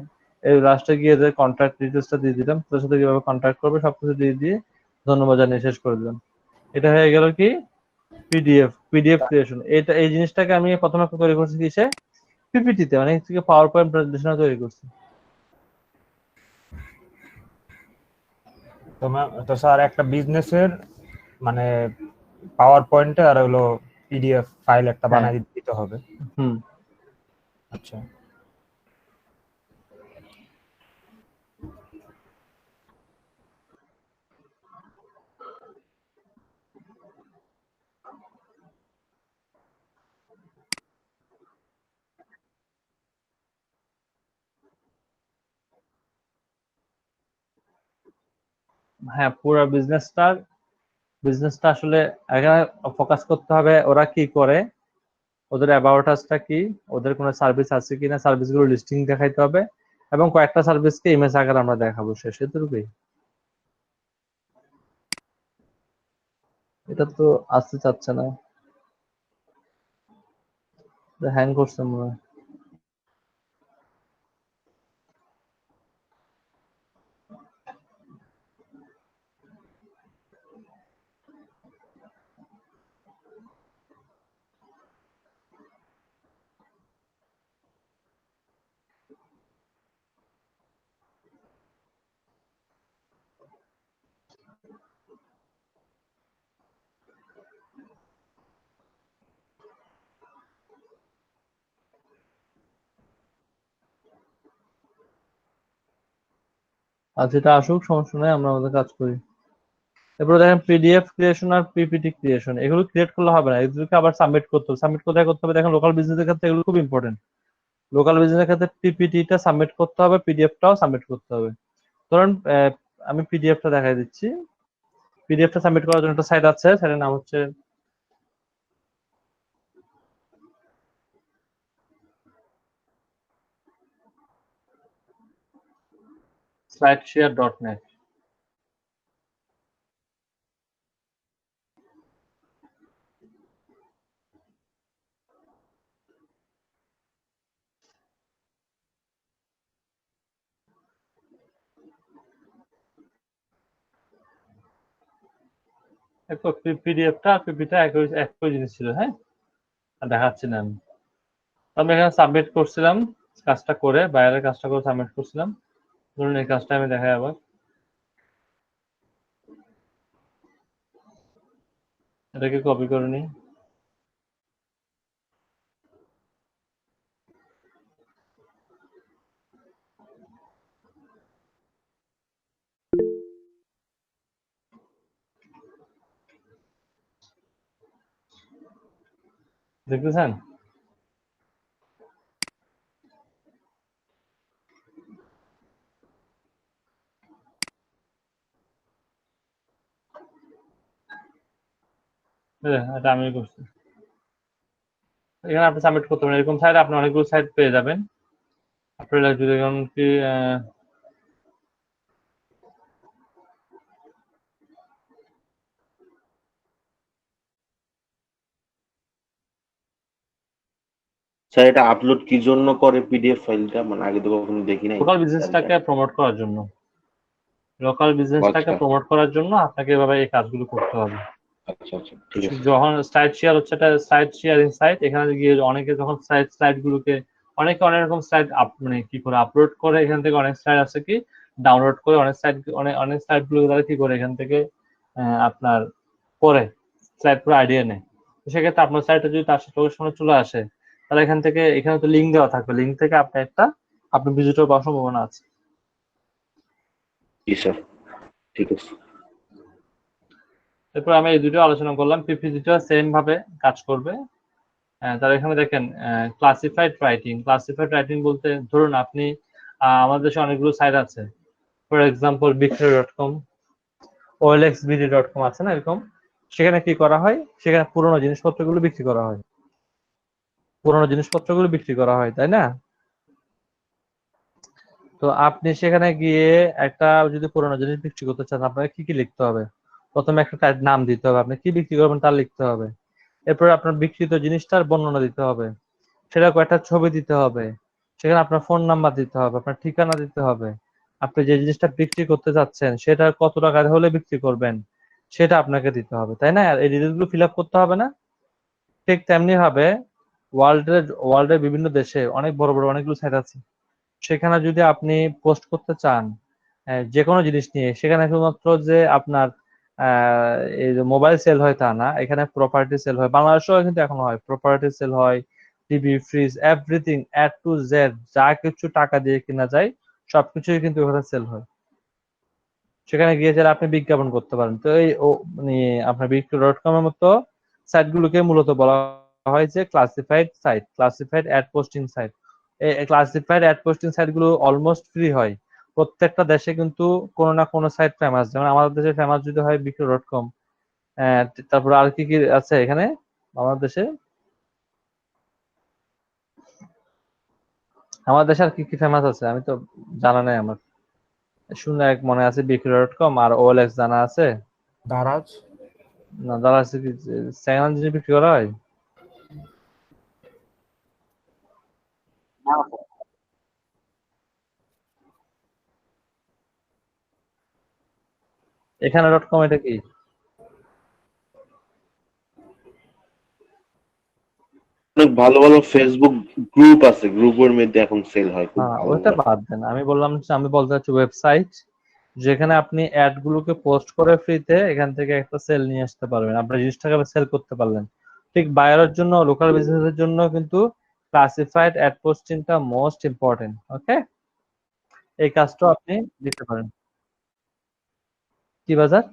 Speaker 1: এই লাস্টে গিয়ে যে কন্ট্যাক্ট ডিটেলসটা দিয়ে দিলাম, তোর সাথে কিভাবে কন্ট্যাক্ট করবে সবকিছু দিয়ে দিয়ে ধন্যবাদ জানিয়ে শেষ করে দিলাম। এটা হয়ে গেল কি পিডিএফ ক্রিয়েশন। এটা এই জিনিসটাকে আমি প্রথমে তৈরি করছি কিসে, পিপিটিতে, মানে পাওয়ার পয়েন্ট প্রেজেন্টেশন তৈরি করছি।
Speaker 5: তো স্যার একটা বিজনেসের মানে পাওয়ার পয়েন্টে আর হলো পিডিএফ ফাইল একটা বানাই দিতে হবে।
Speaker 1: হুম।
Speaker 5: আচ্ছা,
Speaker 1: হ্যাঁ, পুরো বিজনেসটা আসলে এখানে ফোকাস করতে হবে ওরা কি করে, ওদের অ্যাবাউট আসটা কি, ওদের কোনো সার্ভিস আছে কিনা, সার্ভিসগুলো লিস্টিং দেখাইতে হবে, এবং কয়েকটা সার্ভিসকে ইমেজ আকারে আমরা দেখাবো, শেষ এতটুকুই। এটা তো আসতে চাচ্ছে না, হ্যাং করছে মনে হয়। আর যেটা আসুক সমস্যা নেই, আমরা আমাদের কাজ করি। এরপরে দেখেন পিডিএফ ক্রিয়েশন আর পিপিটি ক্রিয়েশন, এগুলো ক্রিয়েট করলে হবে না, এগুলোকে আবার সাবমিট করতে হবে। সাবমিট কোথায় করতে হবে দেখেন, লোকাল বিজনেসের ক্ষেত্রে এগুলো খুব ইম্পর্টেন্ট। লোকাল বিজনেসের ক্ষেত্রে পিপিটিটা সাবমিট করতে হবে, পিডিএফটাও সাবমিট করতে হবে। ধরুন আমি পিডিএফটা দেখাই দিচ্ছি। পিডিএফটা সাবমিট করার জন্য একটা সাইট আছে, সাইটের নাম হচ্ছে slideshare.net। পিডিএফটা আর পিপিটা একই জিনিস ছিল, হ্যাঁ, আর দেখাচ্ছি না আমি। আমি এখানে সাবমিট করছিলাম, কাজটা করে বাইরের কাজটা করে সাবমিট করছিলাম। ধরুন এই কাজটা আমি দেখাই আবার, এটাকে কপি করে নিই। দেখতেছেন? এটা আমি করছি। এখানে আপনি সাবমিট করতে পারেন, এরকম সাইট আপনি অনেকগুলো সাইট পেয়ে যাবেন। আপনারা যদি যেমন কি
Speaker 3: স্যার এটা আপলোড কি জন্য করে পিডিএফ ফাইলটা, মানে আগে তো কখনো দেখি নাই।
Speaker 1: লোকাল বিজনেসটাকে প্রমোট করার জন্য, লোকাল বিজনেসটাকে
Speaker 3: আচ্ছা
Speaker 1: প্রমোট করার জন্য আপনাকে এভাবে এই কাজগুলো করতে হবে।
Speaker 3: আচ্ছা আচ্ছা, ঠিক আছে।
Speaker 1: যখন সাইট শেয়ার হচ্ছে, এটা সাইট শেয়ারিং সাইট, এখানে গিয়ে অনেকে যখন সাইট গুলোকে অনেকে অনেক রকম সাইট মানে কি করে আপলোড করে, এখান থেকে অনেক সাইট আছে কি ডাউনলোড করে, অনেক সাইট গুলো তারা কি করে এখান থেকে আপনার পরে সাইট পুরো আইডিয়া নেয়। তো সেক্ষেত্রে আপনার সাইটে যদি তার চোখের সামনে চলে আসে, তাহলে এখানে তো লিঙ্ক দেওয়া থাকবে, লিঙ্ক থেকে আপনি ভিজিটর পাওয়ার সম্ভাবনা আছে।
Speaker 3: জি স্যার, ঠিক আছে।
Speaker 1: এরপর আমি এই দুটো আলোচনা করলাম। পিপিটিটা সেম ভাবে কাজ করবে। তার এখানে দেখেন ক্লাসিফাইড রাইটিং বলতে, ধরুন আপনি আমাদের দেশে অনেকগুলো সাইট আছে, ফর এক্সাম্পল বিক্রয়.com, olxbd.com আছে না, এরকম। সেখানে কি করা হয়, সেখানে পুরোনো জিনিসপত্রগুলো বিক্রি করা হয়, তাই না? তো আপনি সেখানে গিয়ে একটা যদি পুরোনো জিনিস বিক্রি করতে চান, আপনাকে কি কি লিখতে হবে? প্রথমে একটা তার নাম দিতে হবে, আপনি কি বিক্রি করবেন তার লিখতে হবে। এরপর আপনার বিক্রিত জিনিসটার বর্ণনা দিতে হবে, সেটা কয়েকটা ছবি দিতে হবে, সেখানে আপনার ফোন নাম্বার দিতে হবে, আপনার ঠিকানা দিতে হবে, আপনি যে জিনিসটা বিক্রি করতে যাচ্ছেন সেটা কত টাকা হলে বিক্রি করবেন সেটা আপনাকে দিতে হবে, তাই না? আর এই ডিটেলসগুলো ফিল আপ করতে হবে না? ঠিক তেমনি ভাবে ওয়ার্ল্ডের বিভিন্ন দেশে অনেক বড় বড় অনেকগুলো সাইট আছে, সেখানে যদি আপনি পোস্ট করতে চান যে কোনো জিনিস নিয়ে, সেখানে শুধুমাত্র যে আপনার এই যে মোবাইল সেল হয় তা না, এখানে প্রপার্টি সেল হয়, বাংলাদেশেও কিন্তু এখন হয়, প্রপার্টি সেল হয়, TV, fridge, everything A to Z, যা কিছু টাকা দিয়ে কেনা যায় সবকিছুই কিন্তু ওখানে সেল হয়। সেখানে গিয়ে যারা আপনি বিজ্ঞাপন করতে পারেন। তো এই মানে আপনার বিক্রয়.com এর মতো সাইট গুলোকে মূলত বলা হয় যে classified site, classified ad posting site. এই ক্লাসিফাইড অ্যাড পোস্টিং সাইট গুলো অলমোস্ট ফ্রি হয়। প্রত্যেকটা দেশে কিন্তু কোনো না কোনো সাইট ফেমাস, যেমন আমাদের দেশে ফেমাস যদি হয় বিক্রয়.com, তারপর আর কি কি আছে এখানে আমাদের দেশে, আমাদের দেশে আর কি কি ফেমাস আছে আমি তো জানা নাই আমার, শুনে এক মনে আছে বিক্রয়.com আর OLX জানা আছে।
Speaker 5: দারাজ।
Speaker 1: না, যারা আছে কি সেকেন্ড হ্যান্ড জিনিস বিক্রি করা হয়? এখানে.com এটা কি?
Speaker 3: অনেক ভালো ভালো ফেসবুক গ্রুপ আছে, গ্রুপের মধ্যে এখন সেল হয় খুব
Speaker 1: হ্যাঁ,
Speaker 3: ভালো
Speaker 1: ওইটা
Speaker 3: ভালো।
Speaker 1: বাদ দেন, আমি বললাম যে আমি বলতে চাচ্ছি ওয়েবসাইট যেখানে আপনি অ্যাড গুলোকে পোস্ট করে ফ্রিতে এখান থেকে একটা সেল নিয়ে আসতে পারবেন, আপনার জিনিসটাকে সেল করতে পারলেন। ঠিক বায়ারের জন্য, লোকাল বিজনেসের জন্য কিন্তু ক্লাসিফাইড অ্যাড পোস্টিংটা মোস্ট ইম্পর্টেন্ট। ওকে, এই কাজটা আপনি দিতে পারেন। কি বাজার?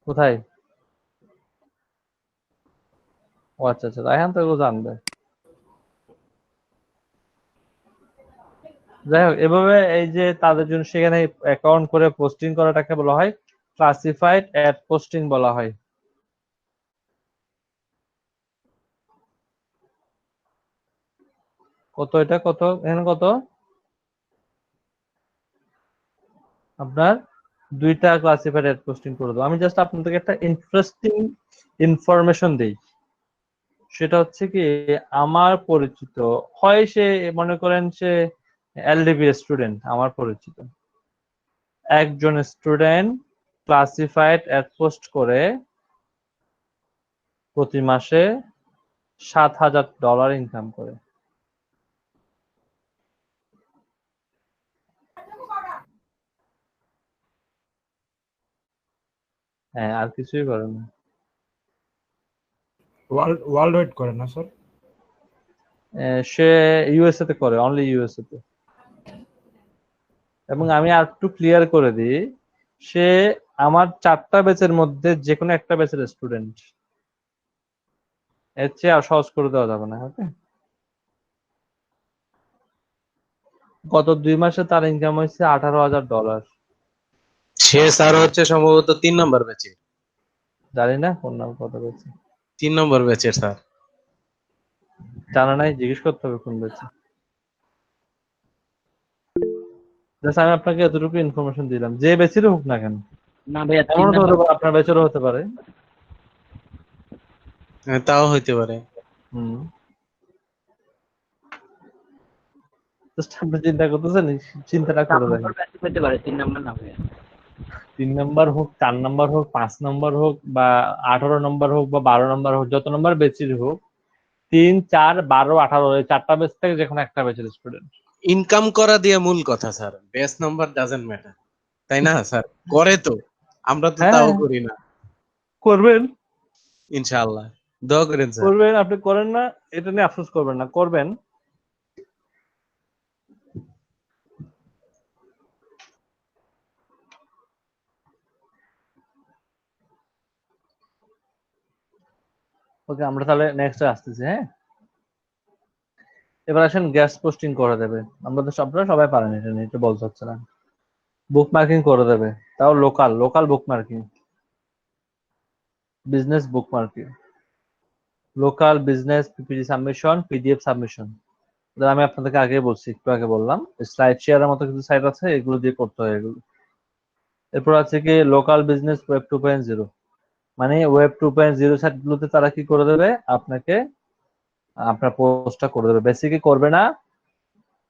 Speaker 1: কোথায়? ও আচ্ছা আচ্ছা, রায়হান তো এগুলো জানবে। যাই হোক, এভাবে এই যে তাদের জন্য সেখানে অ্যাকাউন্ট করে পোস্টিং করাটাকে বলা হয় ক্লাসিফাইড অ্যাড পোস্টিং বলা হয়। কত এটা, কত এখানে, কত আপনার দুইটা ক্লাসিফাইড অ্যাড পোস্টিং করে দেবো। আমি জাস্ট আপনাদেরকে একটা ইন্টারেস্টিং ইনফরমেশন দেই, সেটা হচ্ছে কি, আমার পরিচিত হয় সে, মনে করেন সে LDB স্টুডেন্ট, আমার পরিচিত একজন স্টুডেন্ট ক্লাসিফাইড অ্যাড পোস্ট করে প্রতি মাসে $7,000 ইনকাম করে। হ্যাঁ, আর কিছুই করে না।
Speaker 5: ওয়ার্ল্ড ওয়াইড করে না স্যার?
Speaker 1: সে USA তে করে, অনলি USA তে। এবং আমি আর একটু ক্লিয়ার করে দিই, সে আমার 4টা ব্যাচের মধ্যে যে কোনো একটা ব্যাচের স্টুডেন্ট, এর চেয়ে আর সহজ করে দেওয়া যাবে না। ওকে, গত 2 মাসে তার ইনকাম হয়েছে $18,000।
Speaker 4: সে স্যার হচ্ছে সম্ভবত 3 নম্বর ব্যাচে,
Speaker 1: জানি না কোন নাম, কত ব্যাচে
Speaker 4: 3 নম্বর ব্যাচের স্যার।
Speaker 1: জানা নাই, জিজ্ঞেস করতে হবে কোন ব্যাচে। আমি আপনাকে এতটুকু ইনফরমেশন দিলাম, যে ব্যাচেরই হোক না কেন,
Speaker 2: না ভাইয়া,
Speaker 1: এমন তো হতে পারে আপনার ব্যাচেরও হতে পারে।
Speaker 4: হ্যাঁ, তাও হইতে পারে।
Speaker 1: হুম, জাস্ট আপনি চিন্তা করতেছেন, চিন্তাটা করে দেখেন।
Speaker 2: হতে পারে 3 নম্বর না ভাইয়া।
Speaker 1: 3 নম্বর হোক, 4 নম্বর হোক, 5 নম্বর হোক, বা 18 নম্বর হোক, বা 12 নম্বর হোক, যত নম্বর বেচের হোক, 3, 4, 12, 18, এই 4টা বেচ থেকে যে কোনো একটা বেচের স্টুডেন্ট।
Speaker 4: ইনকাম করা দিয়ে মূল কথা sir, batch number doesn't matter, তাই না স্যার? করে তো, আমরা তো
Speaker 1: হ্যাঁ,
Speaker 4: তাও করি না।
Speaker 1: করবেন,
Speaker 4: ইনশাআল্লাহ, দোয়া করেন স্যার।
Speaker 1: করবেন, আপনি করেন না এটা নিয়ে আফসোস করবেন না, করবেন। ওকে, আমরা তাহলে নেক্সট আসতেছি। হ্যাঁ, এবার আসেন গ্যাস পোস্টিং করে দেবে। আমরা তো আপনারা সবাই পারেন, এটা নিয়ে একটু বলতে হচ্ছে না। বুক মার্কিং করে দেবে, তাও local local book marking, business book marking, local business PPT submission, PDF submission. আমি আপনাদেরকে আগে বলছি, একটু আগে বললাম, স্লাইড শেয়ারের মতো কিছু সাইট আছে, এগুলো দিয়ে করতে হয় এগুলো। এরপর আছে কি লোকাল বিজনেস ওয়েব 2.0, মানে ওয়েব 2.0 সাইট গুলোতে তারা কি করে দেবে আপনাকে, আপনার পোস্টটা করে দেবে। বেসিকে করবে না,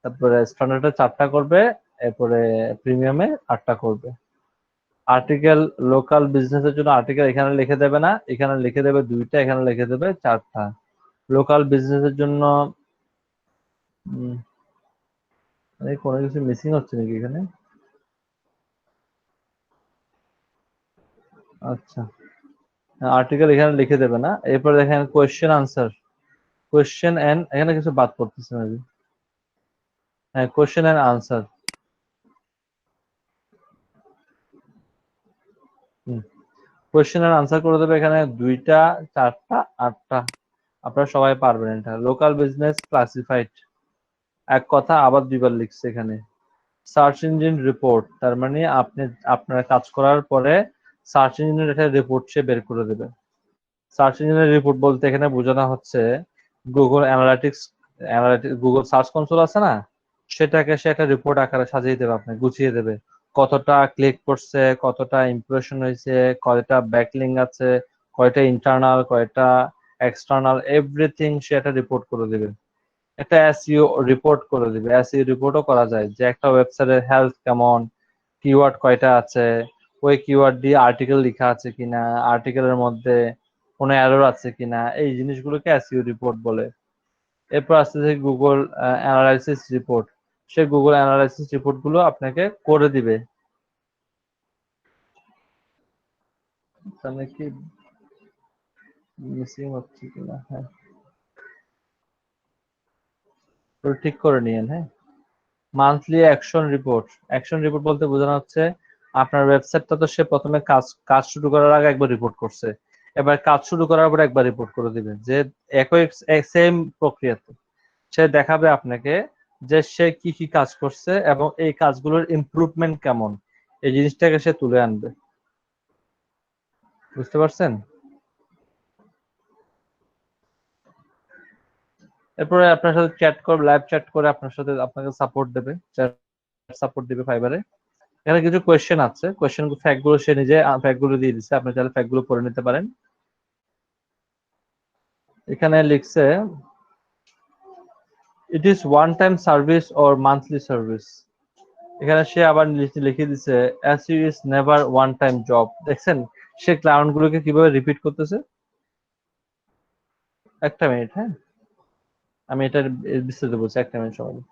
Speaker 1: তারপরে স্ট্যান্ডার্ডে 4টা করবে, এরপরে প্রিমিয়ামে 8টা করবে। আর্টিকেল লোকাল বিজনেসের জন্য আর্টিকেল এখানে লিখে দেবে না, এখানে লিখে দেবে 2টা, এখানে লিখে দেবে 4টা। লোকাল বিজনেসের জন্য কোনো কিছু মিসিং হচ্ছে নাকি এখানে? আচ্ছা, আর্টিকেল এখানে লিখে দেবে না। এরপর দেখেন কোয়েশ্চেন আনসার, কোয়েশ্চেন এন্ড এখানে কিছু বাদ পড়তেছে মেবি। হ্যাঁ, question and answer. Question and answer করে দেবে এখানে 2টা, 4টা, 8টা। আপনারা সবাই পারবেন এটা। লোকাল বিজনেস ক্লাসিফাইড, এক কথা আবার 2বার লিখছে এখানে। সার্চ ইঞ্জিন রিপোর্ট, তার মানে আপনি আপনারা কাজ করার পরে সার্চ ইঞ্জিনের একটা রিপোর্ট সে বের করে দেবে। সার্চ ইঞ্জিনের রিপোর্ট বলতে এখানে বোঝানো হচ্ছে Google analytics, Google search console আছে না, সেটাকে সে একটা রিপোর্ট আকারে সাজিয়ে দেবে, আপনাকে গুছিয়ে দেবে। কতটা ক্লিক করছে, কতটা ইমপ্রেশন হয়েছে, কয়টা ব্যাকলিঙ্ক আছে, কয়টা ইন্টারনাল, কয়টা এক্সটার্নাল, এভরিথিং সে একটা রিপোর্ট করে দেবে। একটা এসইও রিপোর্ট করে দিবে। এসইও রিপোর্টও করা যায় যে একটা ওয়েবসাইটের হেলথ কেমন, কিওয়ার্ড কয়টা আছে, ওই কিওয়ার্ড দিয়ে আর্টিকেল লেখা আছে কিনা, আর্টিকেলের মধ্যে কোনো এরর আছে কিনা, এই জিনিসগুলোকে এসইও রিপোর্ট বলে। এরপর আসতেছে গুগল অ্যানালাইসিস রিপোর্ট, সে গুগল অ্যানালাইসিস রিপোর্ট গুলো আপনাকে করে দিবে। তাহলে কি মিসিং হচ্ছে কিনা? হ্যাঁ, তো ঠিক করে নিয়েন। হ্যাঁ, monthly action report. Action report বলতে বোঝানো হচ্ছে আপনার ওয়েবসাইটটা তো সে প্রথমে কাজ শুরু করার আগে একবার রিপোর্ট করছে, এবার কাজ শুরু করার পর একবার রিপোর্ট করে দিবে, যে একই সেম প্রক্রিয়াতে সে দেখাবে আপনাকে যে সে কি কি কাজ করছে এবং এই কাজগুলোর ইমপ্রুভমেন্ট কেমন, এই জিনিসটাকে সে তুলে আনবে। বুঝতে পারছেন? এরপরে আপনার সাথে চ্যাট করবে, লাইভ চ্যাট করে আপনার সাথে আপনাকে সাপোর্ট দেবে, চ্যাট সাপোর্ট দিবে ফাইবারে। এখানে কিছু কোয়েশ্চেন আছে, কোয়েশ্চেন ফ্যাক্ট গুলো সে নিজে ফ্যাক্ট গুলো দিয়ে দিচ্ছে, আপনি চাইলে ফ্যাক্ট গুলো পড়ে নিতে পারেন। এখানে লিখছে it is one time service or monthly service. এখানে সে আবার লিখে দিচ্ছে as you is never one time job. দেখছেন সে ক্লায়েন্ট গুলোকে কিভাবে রিপিট করতেছে। একটা মিনিট, হ্যাঁ, আমি এটা বিস্তারিত বলছি, একটা মিনিট সবাই।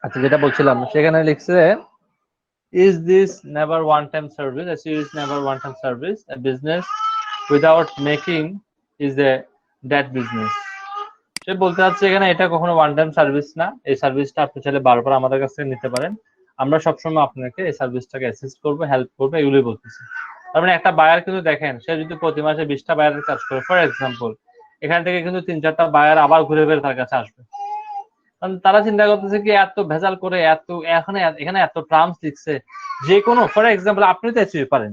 Speaker 1: আচ্ছা, যেটা বলছিলাম সেখানে লিখছে is this never one time service, as is never one time service, a business without making is a dead business। সে বলতে চাচ্ছে এখানে এটা কখনো ওয়ান টাইম সার্ভিস না, এই সার্ভিসটা আপনি চাইলে বারবার আমাদের কাছ থেকে নিতে পারেন, আমরা সবসময় আপনাকে এই সার্ভিসটাকে অ্যাসিস্ট করবো, হেল্প করবো, এগুলোই বলতেছি। তার মানে একটা বায়ার কিন্তু দেখেন, সে যদি প্রতি মাসে 20টা বায়ারের কাজ করে ফর এক্সাম্পল, এখান থেকে কিন্তু 3-4টা বায়ার আবার ঘুরে ফিরে তার কাছে আসবে। কারণ তারা চিন্তা করতেছে কি এত ভেজাল করে, এত এখানে এত টার্মস লিখছে, যে কোনো ফর এক্সাম্পল আপনি তো এসইও পারেন,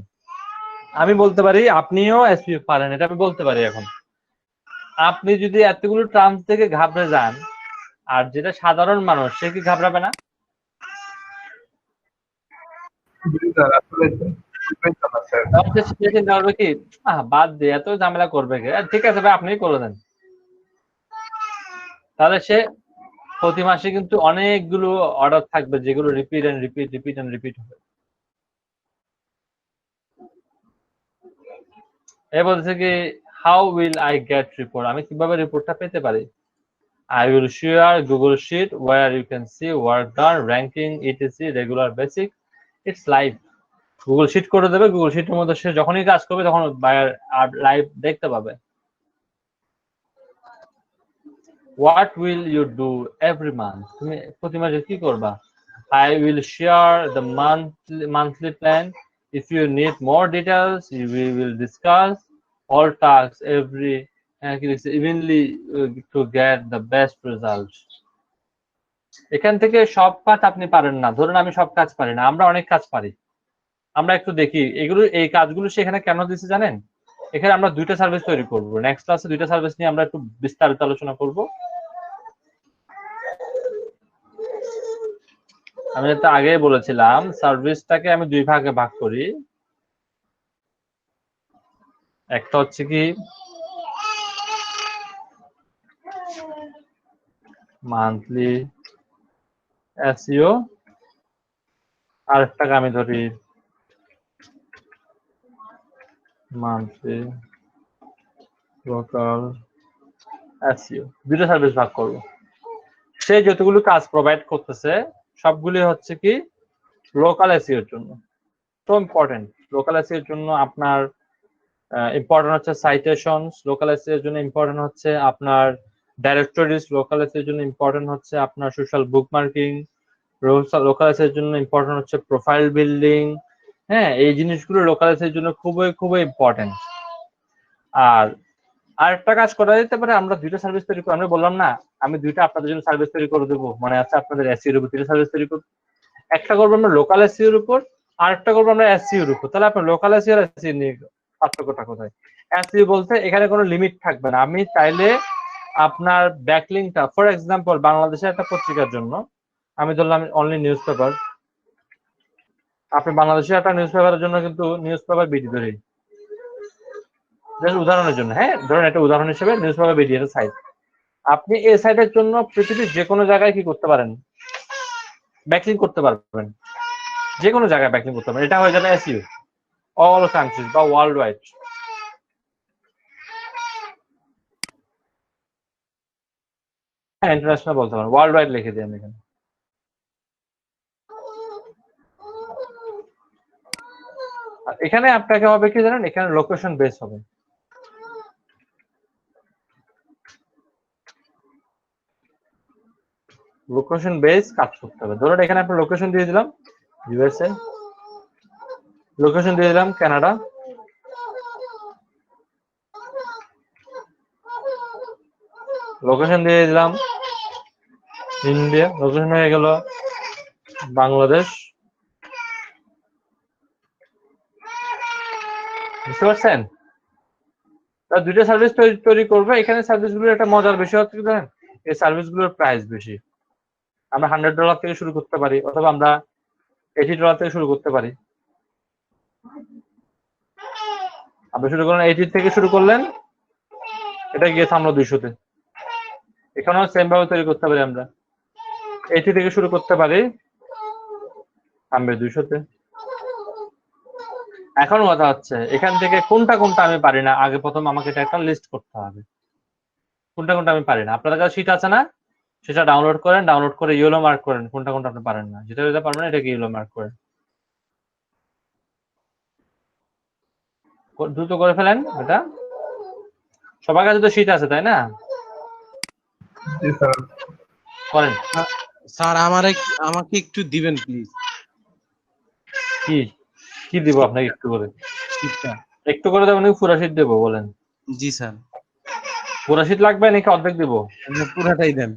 Speaker 1: আমি বলতে পারি আপনিও এসইও পারেন, এটা আমি বলতে পারি। এখন আপনি যদি এতগুলো টার্মস থেকে ঘাবড়ে যান, আর যেটা সাধারণ মানুষ সে কি ঘাবড়াবে না? তখন সে চিন্তা করবে কি, বাদ দিয়ে এত ঝামেলা করবে কে, ঠিক আছে ভাই আপনিই করে দেন। তাহলে সে প্রতি মাসে কিন্তু অনেকগুলো অর্ডার থাকবে যেগুলো repeat and repeat repeat and repeat হবে। এ বলছে কি how will I get report, আমি কিভাবে রিপোর্টটা পেতে পারি? I will share Google Sheet where you can see work done, ranking, etc, regular basic. It's live. Google Sheet করে দেবে, Google Sheet এর মধ্যে সে যখনই কাজ করবে তখন বায়ার লাইভ দেখতে পাবে। What will you do every month? তুমি প্রতি মাসে কি করবা? I will share the monthly plan. If you need more details, we will discuss all tasks evenly to get the best result. এখান থেকে সব কাজ আপনি পারেন না, ধরুন আমি সব কাজ পারি না, আমরা অনেক কাজ পারি। আমরা একটু দেখি এগুলো, এই কাজগুলো সেখানে কেন দিচ্ছে জানেন? এখানে আমরা দুইটা সার্ভিস তৈরি করব, নেক্সট ক্লাসে দুইটা সার্ভিস নিয়ে আমরা একটু বিস্তারিত আলোচনা করব। আমি তো আগেই বলেছিলাম সার্ভিসটাকে আমি দুই ভাগে ভাগ করি। একটা হচ্ছে কি মান্থলি এসইও, আর একটাকে আমি ধরি মান্থলি লোকাল এসইও। দুটো সার্ভিস ভাগ করব। সে যতগুলো কাজ প্রোভাইড করতেছে সবগুলি হচ্ছে কি লোকাল এসইও এর জন্য। তো ইম্পর্টেন্ট লোকাল এসইও এর জন্য আপনার ইম্পর্টেন্ট হচ্ছে সাইটেশনস, লোকাল এসইও এর জন্য ইম্পর্টেন্ট হচ্ছে আপনার ডাইরেক্টরিজ, লোকাল এসইও এর জন্য ইম্পর্টেন্ট হচ্ছে আপনার সোশ্যাল বুকমার্কিং, লোকাল এসইও এর জন্য ইম্পর্টেন্ট হচ্ছে প্রোফাইল বিল্ডিং। হ্যাঁ, এই জিনিসগুলো লোকাল এসইও এর জন্য খুবই খুবই ইম্পর্টেন্ট। আর আরেকটা কাজ করা যেতে পারে, আমরা দুইটা সার্ভিস তৈরি করি। আমি বললাম না আমি দুইটা আপনাদের জন্য সার্ভিস তৈরি করে দেবো, মানে আছে আপনাদের এসইও এর উপর দুইটা সার্ভিস তৈরি করব। একটা করবো আমরা লোকাল এসইও এর উপর, আর একটা করবো আমরা এসইও এর উপর। তাহলে আপনার লোকাল এসইও আর এসইও নিয়ে পার্থক্যটা কোথায়? এসইও বলতে এখানে কোনো লিমিট থাকবে না, আমি চাইলে আপনার ব্যাকলিংকটা, ফর এক্সাম্পল বাংলাদেশের একটা পত্রিকার জন্য আমি ধরলাম অনলি নিউজ পেপার, আপনি বাংলাদেশের একটা নিউজ পেপারের জন্য কিন্তু নিউজ পেপার বিডি ধরি, উদাহরণের জন্য, হ্যাঁ ধরুন একটা উদাহরণ হিসেবে নিউজ পেপার বিডি এর সাইট, আপনি এই সাইটের জন্য পৃথিবীর যে কোনো জায়গায় কি করতে পারেন, ব্যাকলিং করতে পারবেন, যে কোনো জায়গায় ব্যাকলিং করতে পারবেন। এটা হয়ে যাবে এসইও অল কান্ট্রিজ বা ওয়ার্ল্ড ওয়াইড। হ্যাঁ ইন্টারন্যাশনাল বলতে পারেন, ওয়ার্ল্ড ওয়াইড লিখে দিই আমি এখানে। এখানে আপনাকে হবে কি জানেন, এখানে লোকেশন বেস হবে। লোকেশন বেস কাজ করতে হবে। ধরুন এখানে আপনার লোকেশন দিয়ে দিলাম ইউএসএ, লোকেশন দিয়ে দিলাম কানাডা, লোকেশন দিয়ে দিলাম ইন্ডিয়া, লোকেশন হয়ে গেল বাংলাদেশ। বুঝতে পারছেন? তার দুইটা সার্ভিস তৈরি করবে। এখানে সার্ভিসগুলোর একটা মজার বিষয় হচ্ছে কি জানেন, এই সার্ভিসগুলোর প্রাইস বেশি। আমরা $100 থেকে শুরু করতে পারি, অথবা আমরা $80 থেকে শুরু করতে পারি। আপনি শুরু করলেন 80 থেকে শুরু করলেন, এটা গিয়ে থামলো 200-তে। এখানেও সেম ভাবে তৈরি করতে পারি, আমরা 80 থেকে শুরু করতে পারি, থামবে 200-তে। এখন কথা হচ্ছে এখান থেকে কোনটা কোনটা আমি পারি না, আগে প্রথম আমাকে এটা একটা লিস্ট করতে হবে কোনটা কোনটা আমি পারি না। আপনাদের কাছে শীট আছে না, সেটা ডাউনলোড করেন, ডাউনলোড করে ইয়েলো মার্ক করেন কোনটা কোনটা আপনি পারেন না, যেটা যেটা পারবেন না এটাকে ইয়েলো মার্ক করেন, দ্রুত করে ফেলেন। এটা সবার কাছে তো শীট আছে তাই না, করেন।
Speaker 4: স্যার আমাকে একটু দিবেন প্লিজ।
Speaker 1: কি কি দিব আপনাকে একটু করে? একটু করে দেবো নাকি পুরা শীট দেবো বলেন?
Speaker 4: জি স্যার,
Speaker 1: পুরা শীট লাগবে নাকি অর্ধেক দিব?
Speaker 4: পুরাটাই দেন।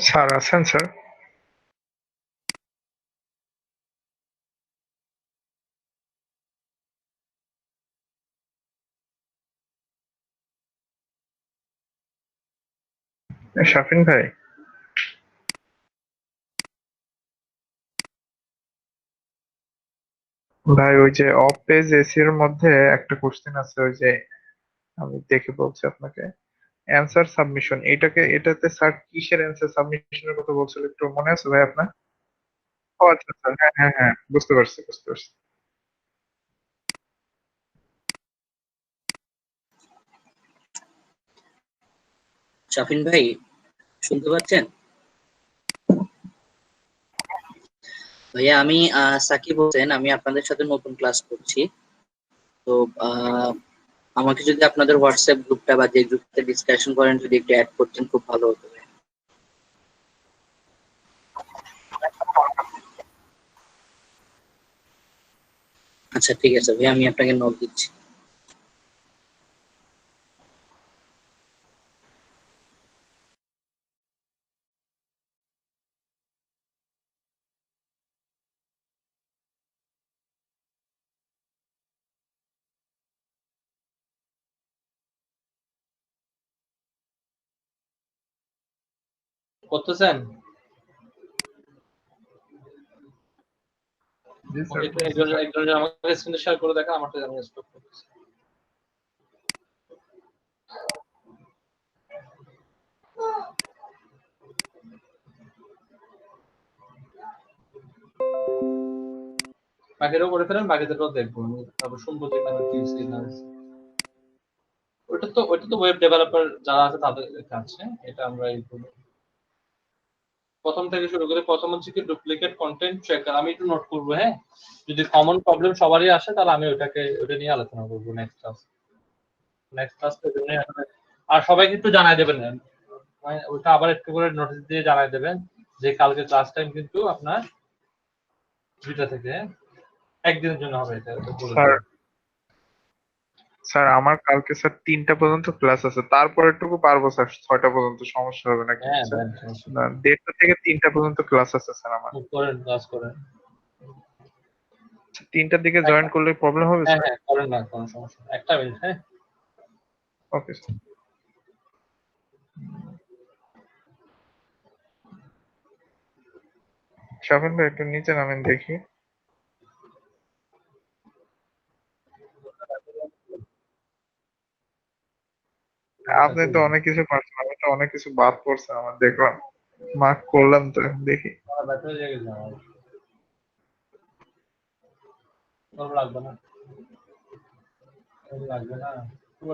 Speaker 6: স্যার আছেন স্যার? শাফিন ভাই, ভাই ওই যে অফ পেজ এসি এর মধ্যে একটা কোশ্চেন আছে, ওই যে আমি দেখে বলছি আপনাকে, অ্যান্সার সাবমিশন, এটাতে স্যার কিসের অ্যান্সার সাবমিশনের কথা বলছিল একটু মনে আছে ভাই আপনার? ও আচ্ছা আচ্ছা, হ্যাঁ হ্যাঁ হ্যাঁ, বুঝতে পারছি বুঝতে পারছি।
Speaker 7: শাফিন ভাই, শুনতে পাচ্ছেন? ভাইয়া আমি সাকিব হোসেন, আমি আপনাদের সাথে নতুন ক্লাস করছি। তো আহ, আমাকে যদি আপনাদের হোয়াটসঅ্যাপ গ্রুপটা বা যে গ্রুপটা ডিসকাশন করেন যদি একটু অ্যাড করতেন খুব ভালো হতো। আচ্ছা ঠিক আছে ভাই, আমি আপনাকে নোট দিচ্ছি।
Speaker 1: করতেছেন?
Speaker 6: জি স্যার,
Speaker 1: একজন একজন আমাকে স্ক্রিন শেয়ার করে দেখা, আমারটা আমি স্টপ করতেছি। বাকিটাও করে ফেলেন, বাকিটাও দেখবো আমি, তারপর শুনবো যে কেন কি হয়েছে না হয়েছে। ওইটা তো ওয়েব ডেভেলপার যারা আছে তাদের কাছে, এটা আমরা এই করবো। প্রথম থেকে শুরু করে প্রথম হচ্ছে কি ডুপ্লিকেট কন্টেন্ট ট্র্যাকার, আমি একটু নোট করবো, হ্যাঁ? যদি কমন প্রবলেম সবারই আসে তাহলে আমি ওটা নিয়ে আলোচনা করবো নেক্সট ক্লাস আর সবাইকে একটু জানাই দেবেন, মানে ওটা আবার একটু করে নোটিস দিয়ে জানাই দেবেন যে কালকে ক্লাস টাইম কিন্তু আপনার 2টা থেকে একদিনের জন্য হবে, এটা বলে
Speaker 6: স্যার
Speaker 1: দেবেন।
Speaker 6: স্যার আমার কালকে স্যার 3টা পর্যন্ত ক্লাস আছে, তারপরেরটুকু পারবো স্যার, 6টা পর্যন্ত সমস্যা হবে না কিন্তু
Speaker 1: হ্যাঁ
Speaker 6: স্যার।
Speaker 1: দেন, সমস্যা
Speaker 6: না, 1:30টা থেকে 3টা পর্যন্ত ক্লাস আছে স্যার আমার।
Speaker 1: নেই। করেন, ক্লাস করেন।
Speaker 6: 3টার দিকে জয়েন করলে প্রবলেম হবে
Speaker 1: হ্যাঁ
Speaker 6: স্যার?
Speaker 1: হ্যাঁ করেন, না কোনো সমস্যা নেই। একটা মিনিট, হ্যাঁ?
Speaker 6: Okay sir. শাফিন ভাই একটু নিচে নামেন দেখি। আপনি তো অনেক কিছু পারছেন, আমি তো অনেক কিছু বাদ পড়ছে আমার, দেখলাম মার্ক করলাম তো, দেখি।
Speaker 1: ব্যাটারি জেগে যাও, লাগবে না, লাগবে না।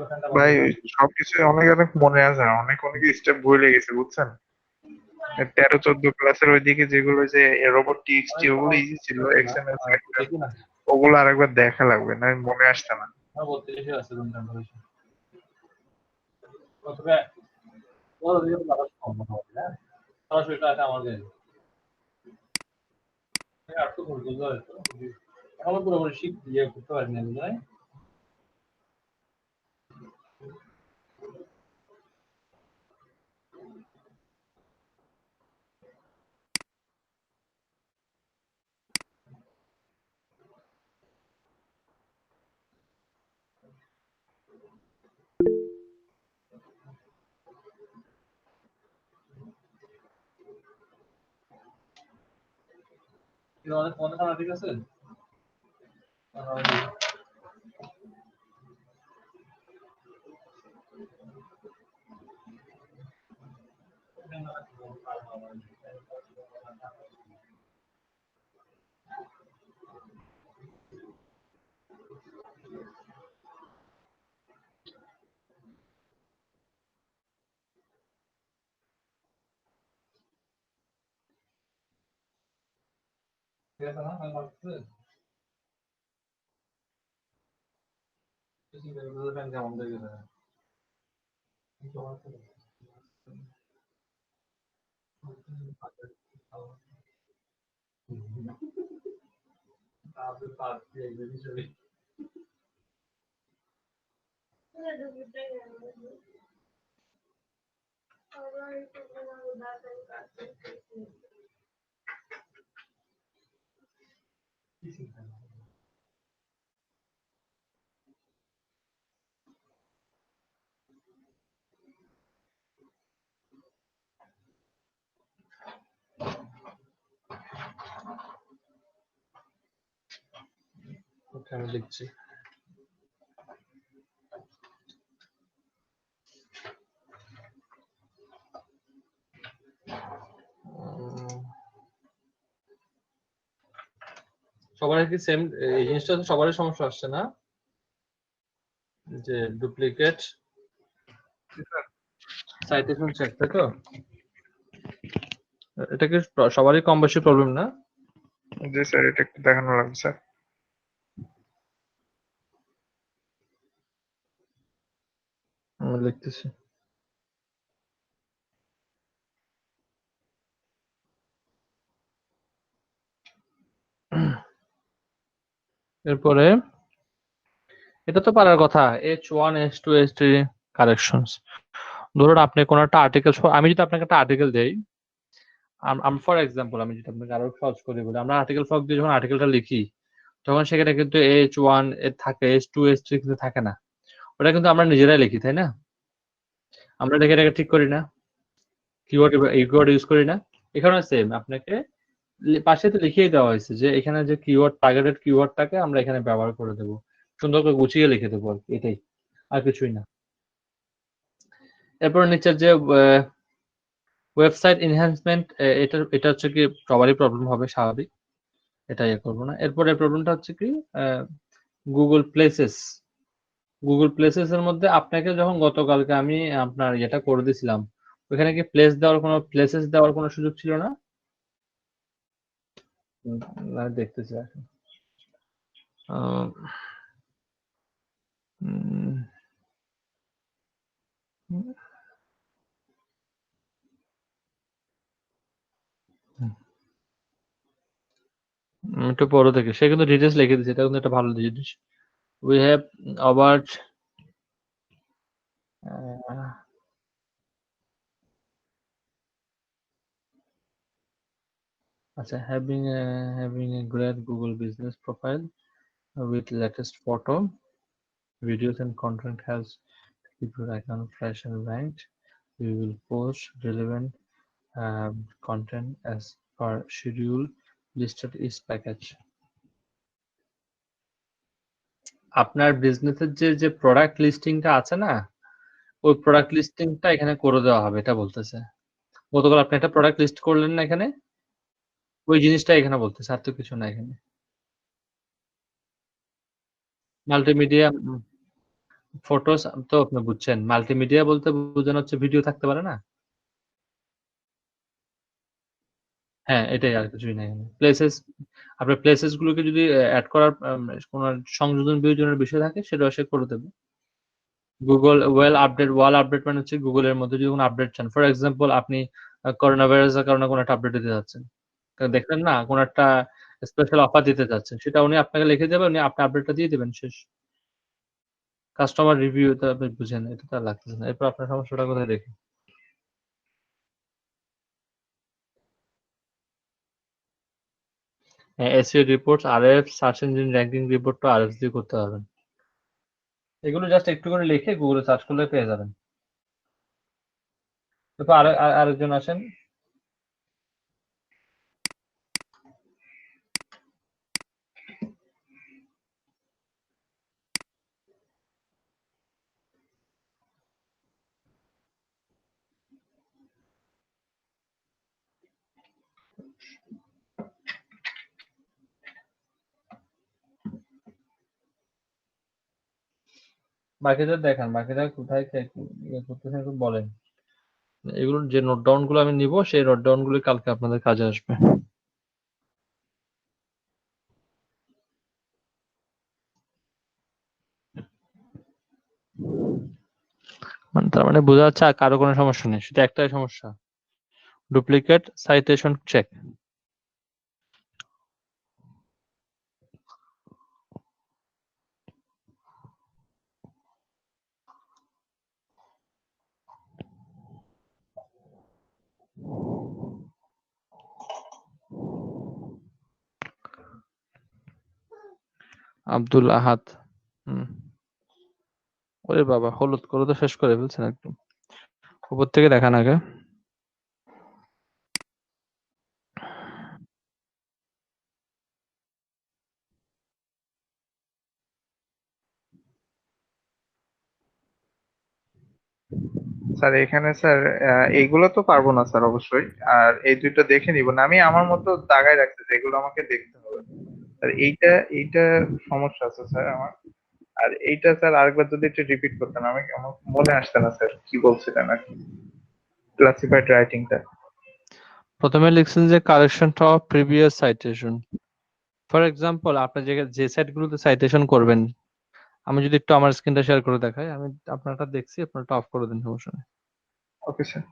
Speaker 1: ফ্যানটা বন্ধ
Speaker 6: ভাই
Speaker 1: করে।
Speaker 6: সবকিছু অনেক অনেক মনে আছে, অনেক অনেক স্টেপ ভুলে গেছি বুঝছেন। 13-14 ক্লাসের ওইদিকে যেগুলো যে রোবট টিএক্সটি, ওগুলো ইজি ছিল, এক্সএমএল ফ্যাক্টর
Speaker 1: দেখি না,
Speaker 6: ওগুলো আরেকবার দেখা লাগবে, না মনে আসছে না।
Speaker 1: 32 আছে রুম টেম্পারেচার। তবে ওর দিকে লাগাস কম হবে, হ্যাঁ? সরাসরি এটা আছে আমার গায়ে। আর তো ভুল বুঝতে পারছো? এখন পুরোপুরি শিখ দিয়ে করতে পারি না, বুঝলে? অনেক অনেক খারাপ, ঠিক আছে? ঠিক আছে না? আমি ভাবছি ফ্যান কেমন দেখে আপনি পারছি একদিন হিসেবে। ওকে, আমি লিখছি। সবার কি সেম এই জিনিসটা তো সবারই সমস্যা আসছে না, যে ডুপ্লিকেট সাইটেশন চেক, তাই তো? এটা কি সবারই কম বেশি প্রবলেম না?
Speaker 6: জি স্যার, এটা একটু দেখানো লাগবে স্যার।
Speaker 1: আমি লিখতেছি। এরপরে এটা তো পারার কথা, H1 H2 H3 কারেকশনস। ধরুন আপনি কোন একটা আর্টিকেল, আমি যদি আপনাকে একটা আর্টিকেল দেই, ফর এক্সাম্পল আমি যদি আপনাকে আরো সহজ করে বলি, আমরা আর্টিকেল ফ্রগ দিয়ে যখন আর্টিকেলটা লিখি তখন সেখানে কিন্তু H1 এর থাকে, H2 H3 কিন্তু থাকে না। ওটা কিন্তু আমরা নিজেরাই লিখি, তাই না? আমরা দেখে এটাকে ঠিক করি না, কিওয়ার্ড ইউজ করি না। এখানে সেম, আপনাকে পাশে তো লিখিয়ে দেওয়া হয়েছে যে এখানে যে কিওয়ার্ড, টার্গেটেড কিওয়ার্ডটাকে আমরা এখানে ব্যবহার করে দেবো, সুন্দর করে গুছিয়ে লিখে দেবো আর কি, এটাই, আর কিছুই না। এরপর নিচের যে ওয়েবসাইট এনহ্যান্সমেন্ট, এটা হচ্ছে কি সবারই প্রবলেম হবে, স্বাভাবিক, এটা ইয়ে করবো না। এরপরে প্রবলেমটা হচ্ছে কি গুগল প্লেসেস। গুগল প্লেসেস এর মধ্যে আপনাকে যখন গতকালকে আমি আপনার এটা করে দিছিলাম, ওখানে কি প্লেসেস দেওয়ার কোনো সুযোগ ছিল না? আমি দেখতেছি এখন। আহ, উম, একটু পরে দেখি, সে কিন্তু ডিটেলস লিখে দিচ্ছে, এটা কিন্তু একটা ভালো জিনিস। উই হ্যাভ অ্যাবাউট আচ্ছা, having a great Google business profile with latest photo, videos and content has keep your account fresh and ranked. We will post relevant content as per schedule listed is package. আপনার বিজনেসের যে product লিস্টিংটা আছে না, ওই product লিস্টিংটা এখানে করে দেওয়া হবে, এটা বলতেছে। গতকাল আপনি একটা প্রোডাক্ট লিস্ট করলেন না এখানে, ওই জিনিসটা এখানে বলতেছে, আর তো কিছু না এখানে। মাল্টিমিডিয়া ফটোস তো আপনি বুঝছেন, মাল্টিমিডিয়া বলতে বোঝানো হচ্ছে ভিডিও থাকতে পারে না? হ্যাঁ, এটাই, আর কিছুই না এখানে। প্লেসেস, আপনার প্লেসেস গুলোকে যদি অ্যাড করার কোন সংযোজন বিয়োজনের বিষয় থাকে সেটাও সে করে দেবে। গুগল ওয়াল আপডেট মানে হচ্ছে গুগলের মধ্যে যদি কোনো আপডেট চান, ফর এক্সাম্পল আপনি করোনা ভাইরাসের কারণে কোনো একটা আপডেট দিতে যাচ্ছেন, দেখলেন না কোনো একটা স্পেশাল অফার দিতে যাচ্ছেন, সেটা উনি আপনাকে লিখে দেবে, উনি আপনি আপডেটটা দিয়ে দেবেন, শেষ। কাস্টমার রিভিউ তো আপনি বুঝেন, এটা তো আর লাগতেছে না। এরপর আপনার সমস্যাটা কোথায় দেখি? হ্যাঁ, SEO reports, RF, search engine ranking report তো আরএফ দিয়ে করতে পারবেন। এগুলো জাস্ট একটু করে লিখে গুগলে সার্চ করলে পেয়ে যাবেন। এরপর আরেকজন আসেন। বাকিটা দেখান, বাকিটা কোথায় ইয়ে করতেছেন একটু বলেন। এগুলোর যে নোট ডাউন গুলো আমি নিব, সেই নোট ডাউন গুলো কালকে আপনাদের কাজে আসবে। তার মানে বোঝা যাচ্ছে আর কারো কোনো সমস্যা নেই, শুধু একটাই সমস্যা, ডুপ্লিকেট সাইটেশন চেক। আব্দুল আহাদ। হুম। ওরে বাবা, হলুদ করে তো শেষ করে ফেলছেন একদম। উপর থেকে দেখান আগে।
Speaker 6: স্যার এখানে স্যার এইগুলো তো পারবো না স্যার অবশ্যই। আর এই দুইটা দেখে নিব না, আমি আমার মতো দাগায় রাখতেছি, এগুলো আমাকে দেখতে হবে স্যার। এইটা এইটা সমস্যা আছে স্যার আমার। আর এইটা স্যার আরেকবার যদি একটু রিপিট করতেন, আমার মনে আসছে না স্যার কি বলছিলেন আর কি, ক্লাসিফাইড রাইটিংটা।
Speaker 1: প্রথমে লিখছেন যে collection of previous citation. For example, আপনি যে সাইটগুলোতে সাইটেশন করবেন, আমি যদি একটু আমার স্ক্রিনটা শেয়ার করে দেখাই, আমি আপনারটা দেখছি, আপনারটা অফ করে দিন, সমস্যা নেই।
Speaker 6: Okay sir.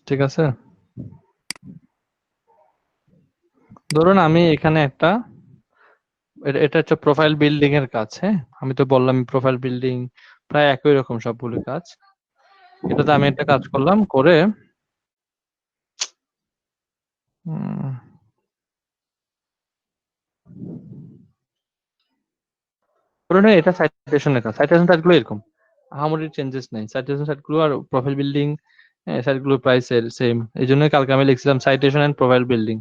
Speaker 1: ঠিক আছে, ধরুন আমি এখানে একটা, এটা হচ্ছে প্রোফাইল বিল্ডিং এর কাজ। হ্যাঁ, আমি তো বললাম প্রোফাইল বিল্ডিং প্রায় একই রকম সবগুলো কাজ। এটাতে আমি একটা কাজ করলাম, করে ধরুন এটা সাইটেশনের কাজ। সাইটেশন সাইটগুলো এরকম আহামরি চেঞ্জেস নাই। সাইটেশন সাইটগুলো আর প্রোফাইল বিল্ডিং সাইটগুলো প্রায় সেম। এই জন্য কালকে আমি লিখছিলাম সাইটেশন এন্ড প্রোফাইল বিল্ডিং।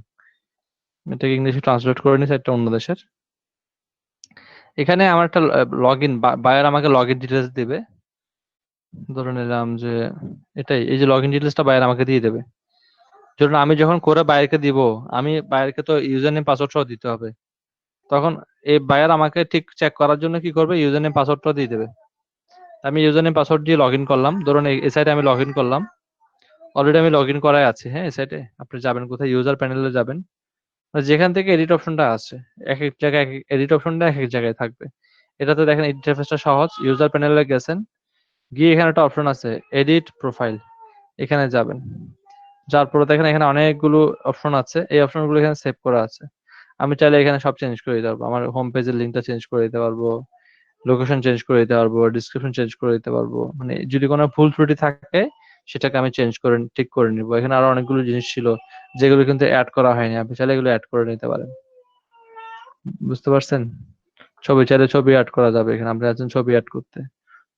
Speaker 1: এটাকে ইংলিশে ট্রান্সলেট করে নিয়েছি, একটা অন্য দেশের। এখানে আমার একটা লগ ইন, বায়ার আমাকে লগ ইন ডিটেলস দিবে। ধরে নিলাম যে এটাই, এই যে লগ ইন ডিটেলসটা বায়ার আমাকে দিয়ে দেবে। ধরুন আমি যখন করে বায়ারকে দিব, আমি বায়ারকে তো ইউজার নেম পাসওয়ার্ড সহ দিতে হবে। তখন এই বায়ার আমাকে ঠিক চেক করার জন্য কি করবে, ইউজার নেম পাসওয়ার্ডটা দিয়ে দেবে। আমি ইউজার নেম পাসওয়ার্ড দিয়ে লগ ইন করলাম। ধরুন এই সাইটে আমি লগ ইন করলাম, অলরেডি আমি লগ ইন করাই আছি। হ্যাঁ, এই সাইটে আপনি যাবেন কোথায়, ইউজার প্যানেলে যাবেন, যেখান থেকে এডিট অপশনটা আছে, এক এক জায়গায় এডিট অপশনটা এক এক জায়গায় থাকবে। এটাতে দেখেন ইন্টারফেসটা সহজ। ইউজার প্যানেলে গেছেন, গিয়ে এখানে একটা অপশন আছে এডিট প্রোফাইল, এখানে যাবেন। যার পরে দেখেন এখানে অনেকগুলো অপশন আছে, এই অপশনগুলো এখানে সেভ করা আছে। আমি চাইলে এখানে সব চেঞ্জ করে দিতে পারবো, আমার হোম পেজের লিঙ্কটা চেঞ্জ করে দিতে পারবো, লোকেশন চেঞ্জ করে দিতে পারবো, ডিসক্রিপশন চেঞ্জ করে দিতে পারবো। মানে যদি কোনো ভুল ত্রুটি থাকে সেটাকে আমি চেঞ্জ করে ঠিক করে নিব। এখানে আরো অনেকগুলো জিনিস ছিল যেগুলো কিন্তু অ্যাড করা হয়নি, আপনি চাইলে এগুলো অ্যাড করে নিতে পারেন। বুঝতে পারছেন? ছবি চাইলে ছবি অ্যাড করা যাবে, এখানে আপনি আছেন ছবি অ্যাড করতে,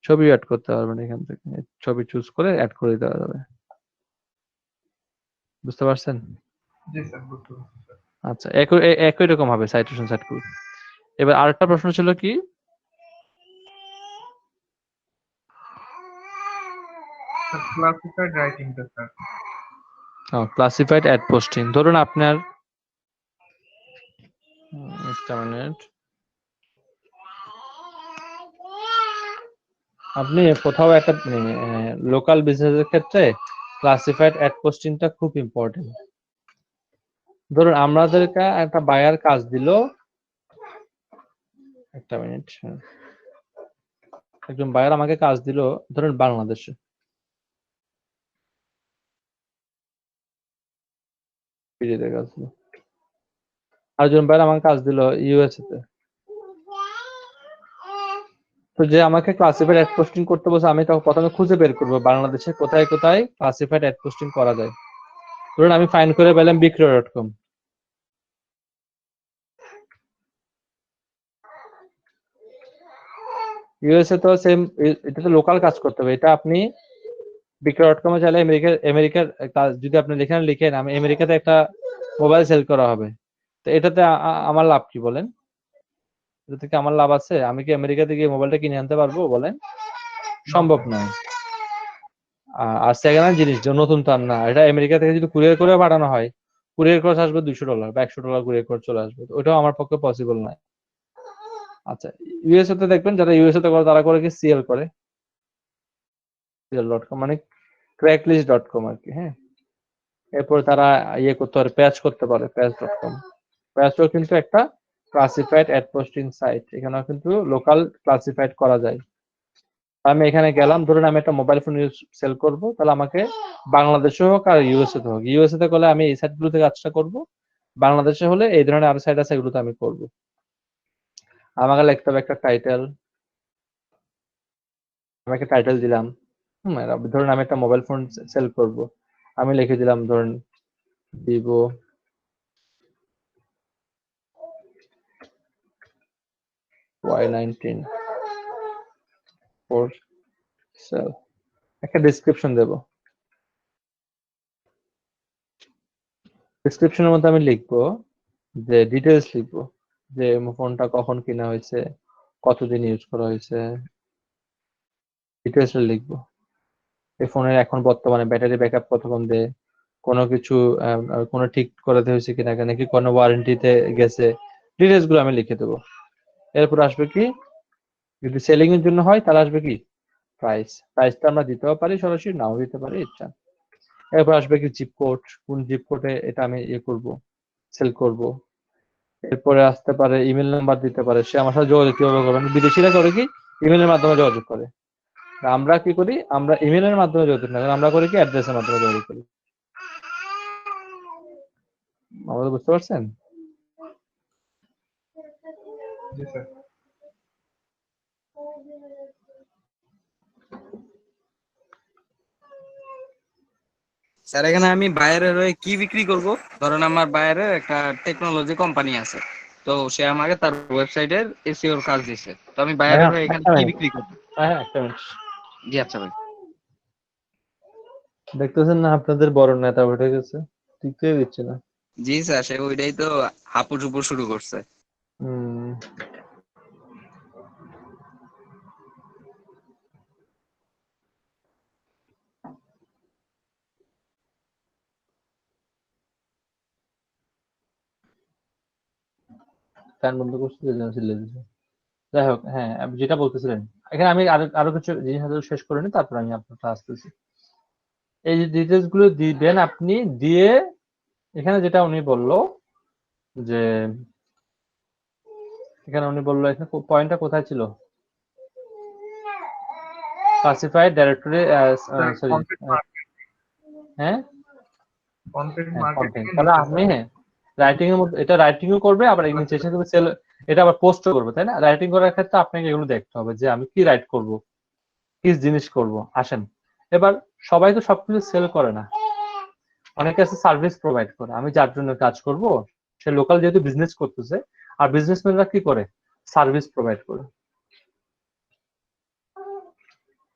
Speaker 1: ছবি অ্যাড করতে পারবেন এখান থেকে, ছবি চুজ করে অ্যাড করে দেওয়া যাবে। বুঝতে পারছেন?
Speaker 6: জি স্যার, বুঝতে পারছি স্যার।
Speaker 1: আচ্ছা, একই একই রকম হবে সাইটেশন সাইটগুলো। এবার আরেকটা প্রশ্ন ছিল কি,
Speaker 6: ক্লাসিফাইড রাইটিংটা স্যার।
Speaker 1: Classified ad posting. ধরুন আপনার একটা মিনিট, আপনি কোথাও একটা লোকাল বিজনেসের ক্ষেত্রে ক্লাসিফাইড অ্যাড পোস্টিংটা খুব ইম্পর্টেন্ট। ধরুন আমাদেরকে একটা বায়ার কাজ দিল, একটা মিনিট, একজন বায়ার আমাকে কাজ দিল ধরুন বাংলাদেশে, বিদেশে কাজ দিল। আরেকজন বায়ার আমাকে কাজ দিল ইউএসএ তে। তো যে আমাকে ক্লাসিফাইড অ্যাড পোস্টিং করতে বলছে, আমি তখন প্রথমে খুঁজে বের করবো বাংলাদেশে কোথায় কোথায় ক্লাসিফাইড অ্যাড পোস্টিং করা যায়। ধরুন আমি ফাইন্ড করে পেলাম বিক্রয়.com। ইউএসএ তো সেম, এটা তো লোকাল কাজ করতে হবে। এটা আপনি বিক্রয়.com এ চাইলে আমেরিকার কাজ যদি আপনি লিখেন আমি আমেরিকাতে একটা মোবাইল সেল করা হবে, তো এটাতে আমার লাভ কি বলেন? এটা থেকে আমার লাভ আছে? আমি কি আমেরিকাতে গিয়ে মোবাইলটা কিনে আনতে পারবো বলেন? সম্ভব নয়। আর সেকেন্ড হ্যান্ড জিনিস নতুন তো আর না, এটা আমেরিকা থেকে যদি কুরিয়ার করে পাঠানো হয়, কুরিয়ার খরচ আসবে $200 বা $100 কুরিয়ার খরচ চলে আসবে, ওটাও আমার পক্ষে পসিবল নয়। আচ্ছা, ইউএসএ তে দেখবেন যারা ইউএসএ তে করে তারা করে কি সিএল করে, CL.com মানে craigslist.com আর কি। হ্যাঁ, এরপর তারা ইয়ে করতে পারে, প্যাচ করতে পারে, প্যাচ.com। প্যাচও কিন্তু একটা ক্লাসিফাইড অ্যাড পোস্টিং সাইট, এখানেও কিন্তু লোকাল ক্লাসিফাইড করা যায়। আমি এখানে গেলাম, ধরুন আমি একটা মোবাইল ফোন সেল করব, তাহলে আমাকে বাংলাদেশে হোক আর ইউএসএ তে হোক, ইউএসএ তে করলে আমি এই সাইটগুলোতে কাজটা করব, বাংলাদেশে হলে এই ধরনের আরো সাইট আছে এগুলোতে আমি করব। আমাকে লিখতে হবে একটা টাইটেল, আমাকে টাইটেল দিলাম। ধরুন আমি একটা মোবাইল ফোন সেল করব, আমি লিখে দিলাম ধরুন ভিভো Y19 ফর সেল, একটা ডেসক্রিপশন দেব। ডেসক্রিপশনের মধ্যে আমি লিখবো যে ডিটেলস লিখবো, যে ফোনটা কখন কেনা হয়েছে, কতদিন ইউজ করা হয়েছে, ডিটেলস লিখবো। এই ফোনের এখন বর্তমানে ব্যাটারি ব্যাকআপ কতক্ষণ দেয়, কোনো কিছু কোনো ঠিক করাতে হয়েছে কিনা, নাকি কোনো ওয়ারেন্টিতে গেছে, ডিটেলস গুলো আমি লিখে দেবো। এরপর আসবে কি, যদি সেলিং এর জন্য হয় তাহলে আসবে কি প্রাইস, প্রাইসটা আমরা দিতেও পারি সরাসরি, নাও দিতে পারি ইচ্ছা। এরপর আসবে কি জিপ কোড, কোন জিপ কোডে এটা আমি ইয়ে করব, সেল করব। এরপরে আসতে পারে ইমেল নাম্বার দিতে পারে, সে আমার সাথে যোগাযোগ কিভাবে করবে। বিদেশিরা করে কি ইমেলের মাধ্যমে যোগাযোগ করে, আর আমরা কি করি, আমরা ইমেলের মাধ্যমে যোগাযোগ না, আমরা করি কি অ্যাড্রেসের মাধ্যমে যোগাযোগ করি। আমাদের বুঝতে পারছেন?
Speaker 6: জি স্যার।
Speaker 2: স্যার এখানে আমি বায়ারের হয়ে কি বিক্রি করব? ধরেন আমার বায়ারের একটা টেকনোলজি কোম্পানি আছে, তো সে আমাকে তার ওয়েবসাইটের এসইওর কাজ দিছে, তো আমি বায়ারের হয়ে এখানে কি বিক্রি করব?
Speaker 1: হ্যাঁ একটা মিনিট,
Speaker 2: জি আচ্ছা ভাই।
Speaker 1: দেখতেছেন না আপনাদের বড় নেতা উঠে গেছে, টিকতেই দিচ্ছে না।
Speaker 2: জি স্যার, সে ওইটাই তো হাপুর হুপুর শুরু করছে।
Speaker 1: হম, ফ্যান বন্ধ করছে, চিল্লে দিচ্ছে। যাই হোক, হ্যাঁ আপনি যেটা বলতেছিলেন, এখানে আমি আরো আরো কিছু জিনিস হয়তো শেষ করে নিই, তারপর আমি আপনার আসতেছি। এই যে ডিটেলস গুলো দিবেন আপনি, দিয়ে এখানে যেটা উনি বললো যে, এখানে উনি বললো, এখানে পয়েন্টটা কোথায় ছিল, ক্লাসিফাইড ডাইরেক্টরি, সরি, হ্যাঁ
Speaker 6: কন্টেন্ট
Speaker 1: হ্যাঁ
Speaker 6: মার্কেটিং
Speaker 1: কন্টেন্ট,
Speaker 6: এ
Speaker 1: তাহলে
Speaker 6: নিতে
Speaker 1: আপনি হ্যাঁ রাইটিং এর মধ্যে, এটা রাইটিংও করবে, আবার ইংলিশ সেল, এটা আবার পোস্টও করবে, তাই না? রাইটিং করার ক্ষেত্রে আপনাকে এগুলো দেখতে হবে যে আমি কি রাইট করব, কি জিনিস করব। আসেন, এবার সবাই তো সবকিছু সেল করে না, অনেকে আছে সার্ভিস প্রোভাইড করে। আমি যার জন্য কাজ করব, সে লোকাল যেহেতু বিজনেস করতেছে, আর বিজনেসম্যানরা কি করে, সার্ভিস প্রোভাইড করে,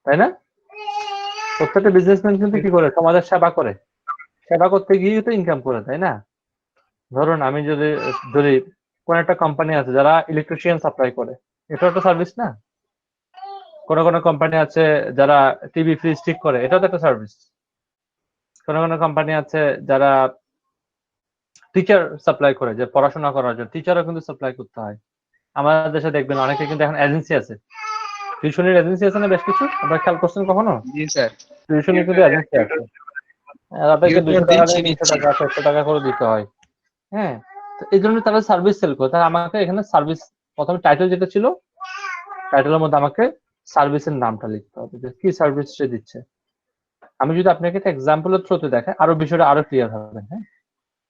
Speaker 1: তাই না? প্রত্যেকটা বিজনেসম্যান কিন্তু কি করে, সমাজের সেবা করে, সেবা করতে গিয়ে তো ইনকাম করে, তাই না? ধরুন আমি যদি যদি কোন একটা কোম্পানি আছে যারা ইলেকট্রিশিয়ান সাপ্লাই করে, এটা একটা সার্ভিস না? কোন কোন কোম্পানি আছে যারা টিভি ফ্রিজ ঠিক করে, এটাও তো একটা সার্ভিস। কোন কোন কোম্পানি আছে যারা টিচার সাপ্লাই করে, যে পড়াশোনা করার জন্য টিচারও কিন্তু সাপ্লাই করতে হয়। আমাদের দেশে দেখবেন অনেকে কিন্তু এখন এজেন্সি আছে, টিউশনের এজেন্সি আছে না বেশ কিছু, আপনারা খেয়াল করছেন কখনো?
Speaker 2: জি স্যার,
Speaker 1: টিউশনের কিন্তু এজেন্সি আছে, তাদেরকে
Speaker 2: ইউটিউব
Speaker 1: 200 টাকা
Speaker 2: দিচ্ছি
Speaker 1: 300
Speaker 2: নিচ্ছি।
Speaker 1: টাকা 400 টাকা করে দিতে হয়। হ্যাঁ, তো এই জন্য তারা সার্ভিস সেল করে। তাহলে আমাকে এখানে সার্ভিস, প্রথমে টাইটেল যেটা ছিল, টাইটেলের মধ্যে আমাকে সার্ভিসের নামটা লিখতে হবে, যে কি সার্ভিস সে দিচ্ছে। আমি যদি আপনাকে একটা এক্সাম্পলের থ্রুতে দেখাই, আরো বিষয়টা আরো ক্লিয়ার হবে। হ্যাঁ,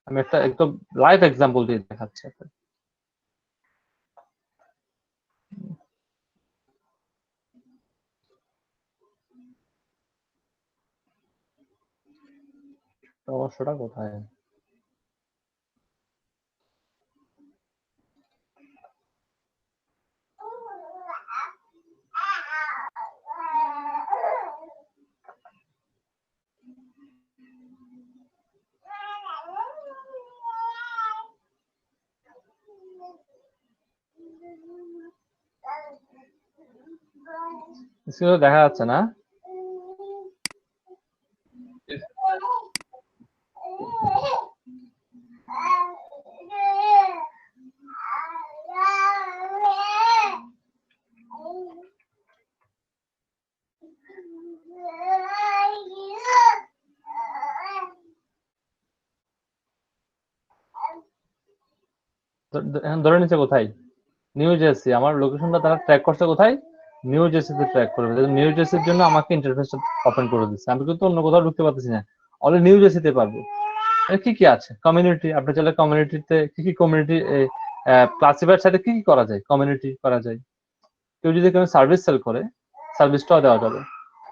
Speaker 1: আমি একটা একদম লাইভ এক্সাম্পল দিয়ে দেখাচ্ছি আপনাকে। সমস্যাটা কোথায়? স্ক্রিনে দেখা যাচ্ছে না? এখন ধরে নিচ্ছে কোথায়, নিউ জার্সি। আমার লোকেশনটা তারা ট্র্যাক করছে কোথায়, নিউ জেসিতে ট্র্যাক করবে। নিউ জেসির জন্য আমাকে ইন্টারফেসটা ওপেন করে দিচ্ছে, আমি কিন্তু অন্য কোথাও ঢুকতে পারতেছি না, অনলি নিউ জেসিতে পারবো। কি কি আছে কমিউনিটি, আপনি চাইলে কমিউনিটিতে কি কি কমিউনিটি ক্লাসিফায়ার সাথে কি কি করা যায়, কমিউনিটি করা যায়। কেউ যদি কোনো সার্ভিস সেল করে সার্ভিসটাও দেওয়া যাবে।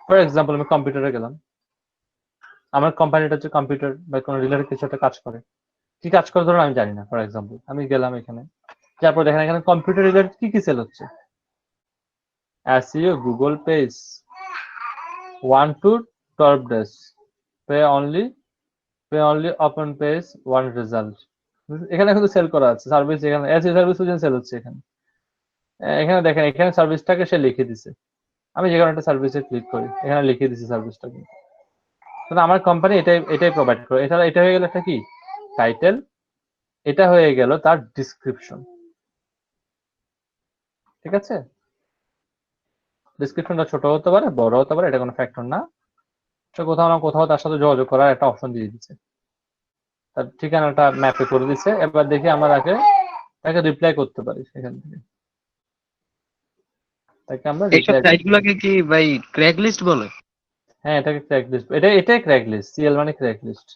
Speaker 1: ফর এক্সাম্পল আমি কম্পিউটারে গেলাম, আমার কোম্পানিটা হচ্ছে কম্পিউটার বা কোনো রিলেটেড কিছু একটা কাজ করে, কি কাজ করে ধরুন আমি জানি না, ফর এক্সাম্পল আমি গেলাম এখানে, তারপর দেখেন এখানে কম্পিউটার রিলেটেড কি কি সেল হচ্ছে, SEO, Google page, 1 to 12 days, pay only open page, 1 result। এখানে কিন্তু সেল করা আছে সার্ভিস, এখানে SEO সার্ভিস সেল হচ্ছে এখানে। এখানে দেখেন এখানে সার্ভিসটাকে সে লিখে দিছে, আমি যে কোনো একটা সার্ভিসে ক্লিক করি, এখানে লিখে দিছি সার্ভিসটা কিন্তু। তাহলে আমার কোম্পানি এটাই প্রোভাইড করে। এটা হয়ে গেল একটা কি টাইটেল, এটা হয়ে গেল তার ডিসক্রিপশন, ঠিক আছে। ডিসক্রিপশনটা ছোট হতে পারে, বড় হতে পারে, এটা কোনো ফ্যাক্টর না। সে কোথাও না কোথাও তার সাথে যোগাযোগ করার একটা অপশন দিয়ে দিচ্ছে, তার ঠিকানাটা ম্যাপে করে দিচ্ছে। এবার দেখি আমরা তাকে রিপ্লাই করতে পারি সেখান থেকে, তাকে আমরা
Speaker 2: এইসব
Speaker 1: রিপ্লাই।
Speaker 2: সাইটগুলোকে কি ভাই ক্র্যাক লিস্ট বলে?
Speaker 1: হ্যাঁ, এটাকে ক্র্যাক লিস্ট, এটাই ক্র্যাক লিস্ট, সিএল মানে ক্র্যাক লিস্ট।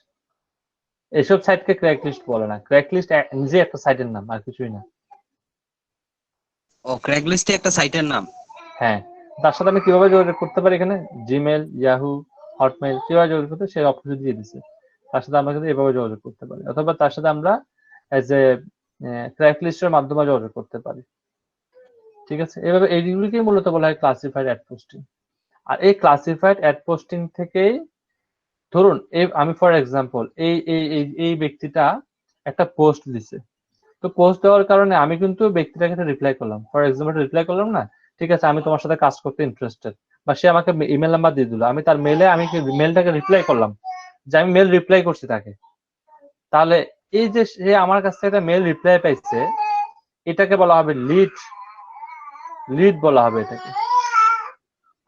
Speaker 1: এসব সাইটকে ক্র্যাক লিস্ট বলে না, ক্র্যাক লিস্ট নিজে একটা সাইটের নাম, আর কিছুই না।
Speaker 2: ও, ক্র্যাক লিস্টে একটা সাইটের নাম।
Speaker 1: হ্যাঁ, তার সাথে আমি কিভাবে যোগাযোগ করতে পারি, এখানে জিমেল, ইয়াহু, হটমেল কিভাবে যোগাযোগ করতে সেই অপশন দিয়ে দিচ্ছে। তার সাথে আমরা কিন্তু এভাবে যোগাযোগ করতে পারি, অথবা তার সাথে আমরা এজ এ ক্র্যাক লিস্টের মাধ্যমে যোগাযোগ করতে পারি, ঠিক আছে। এভাবে এইগুলিকে মূলত বলা হয় ক্লাসিফাইড অ্যাড পোস্টিং। আর এই ক্লাসিফাইড অ্যাড পোস্টিং থেকেই ধরুন আমি ফর এক্সাম্পল এই ব্যক্তিটা একটা পোস্ট দিছে, তো পোস্ট দেওয়ার কারণে আমি কিন্তু ব্যক্তিটাকে রিপ্লাই করলাম, ফর এক্সাম্পল রিপ্লাই করলাম না, ঠিক আছে আমি তোমার সাথে কাজ করতে ইন্টারেস্টেড, বা সে আমাকে ইমেল নাম্বার দিয়ে দিল, আমি তার মেলে আমি মেলটাকে রিপ্লাই করলাম যে আমি মেল রিপ্লাই করছি তাকে। তাহলে এই যে সে আমার কাছ থেকে একটা মেল রিপ্লাই পাইছে, এটাকে বলা হবে লিড বলা হবে এটাকে।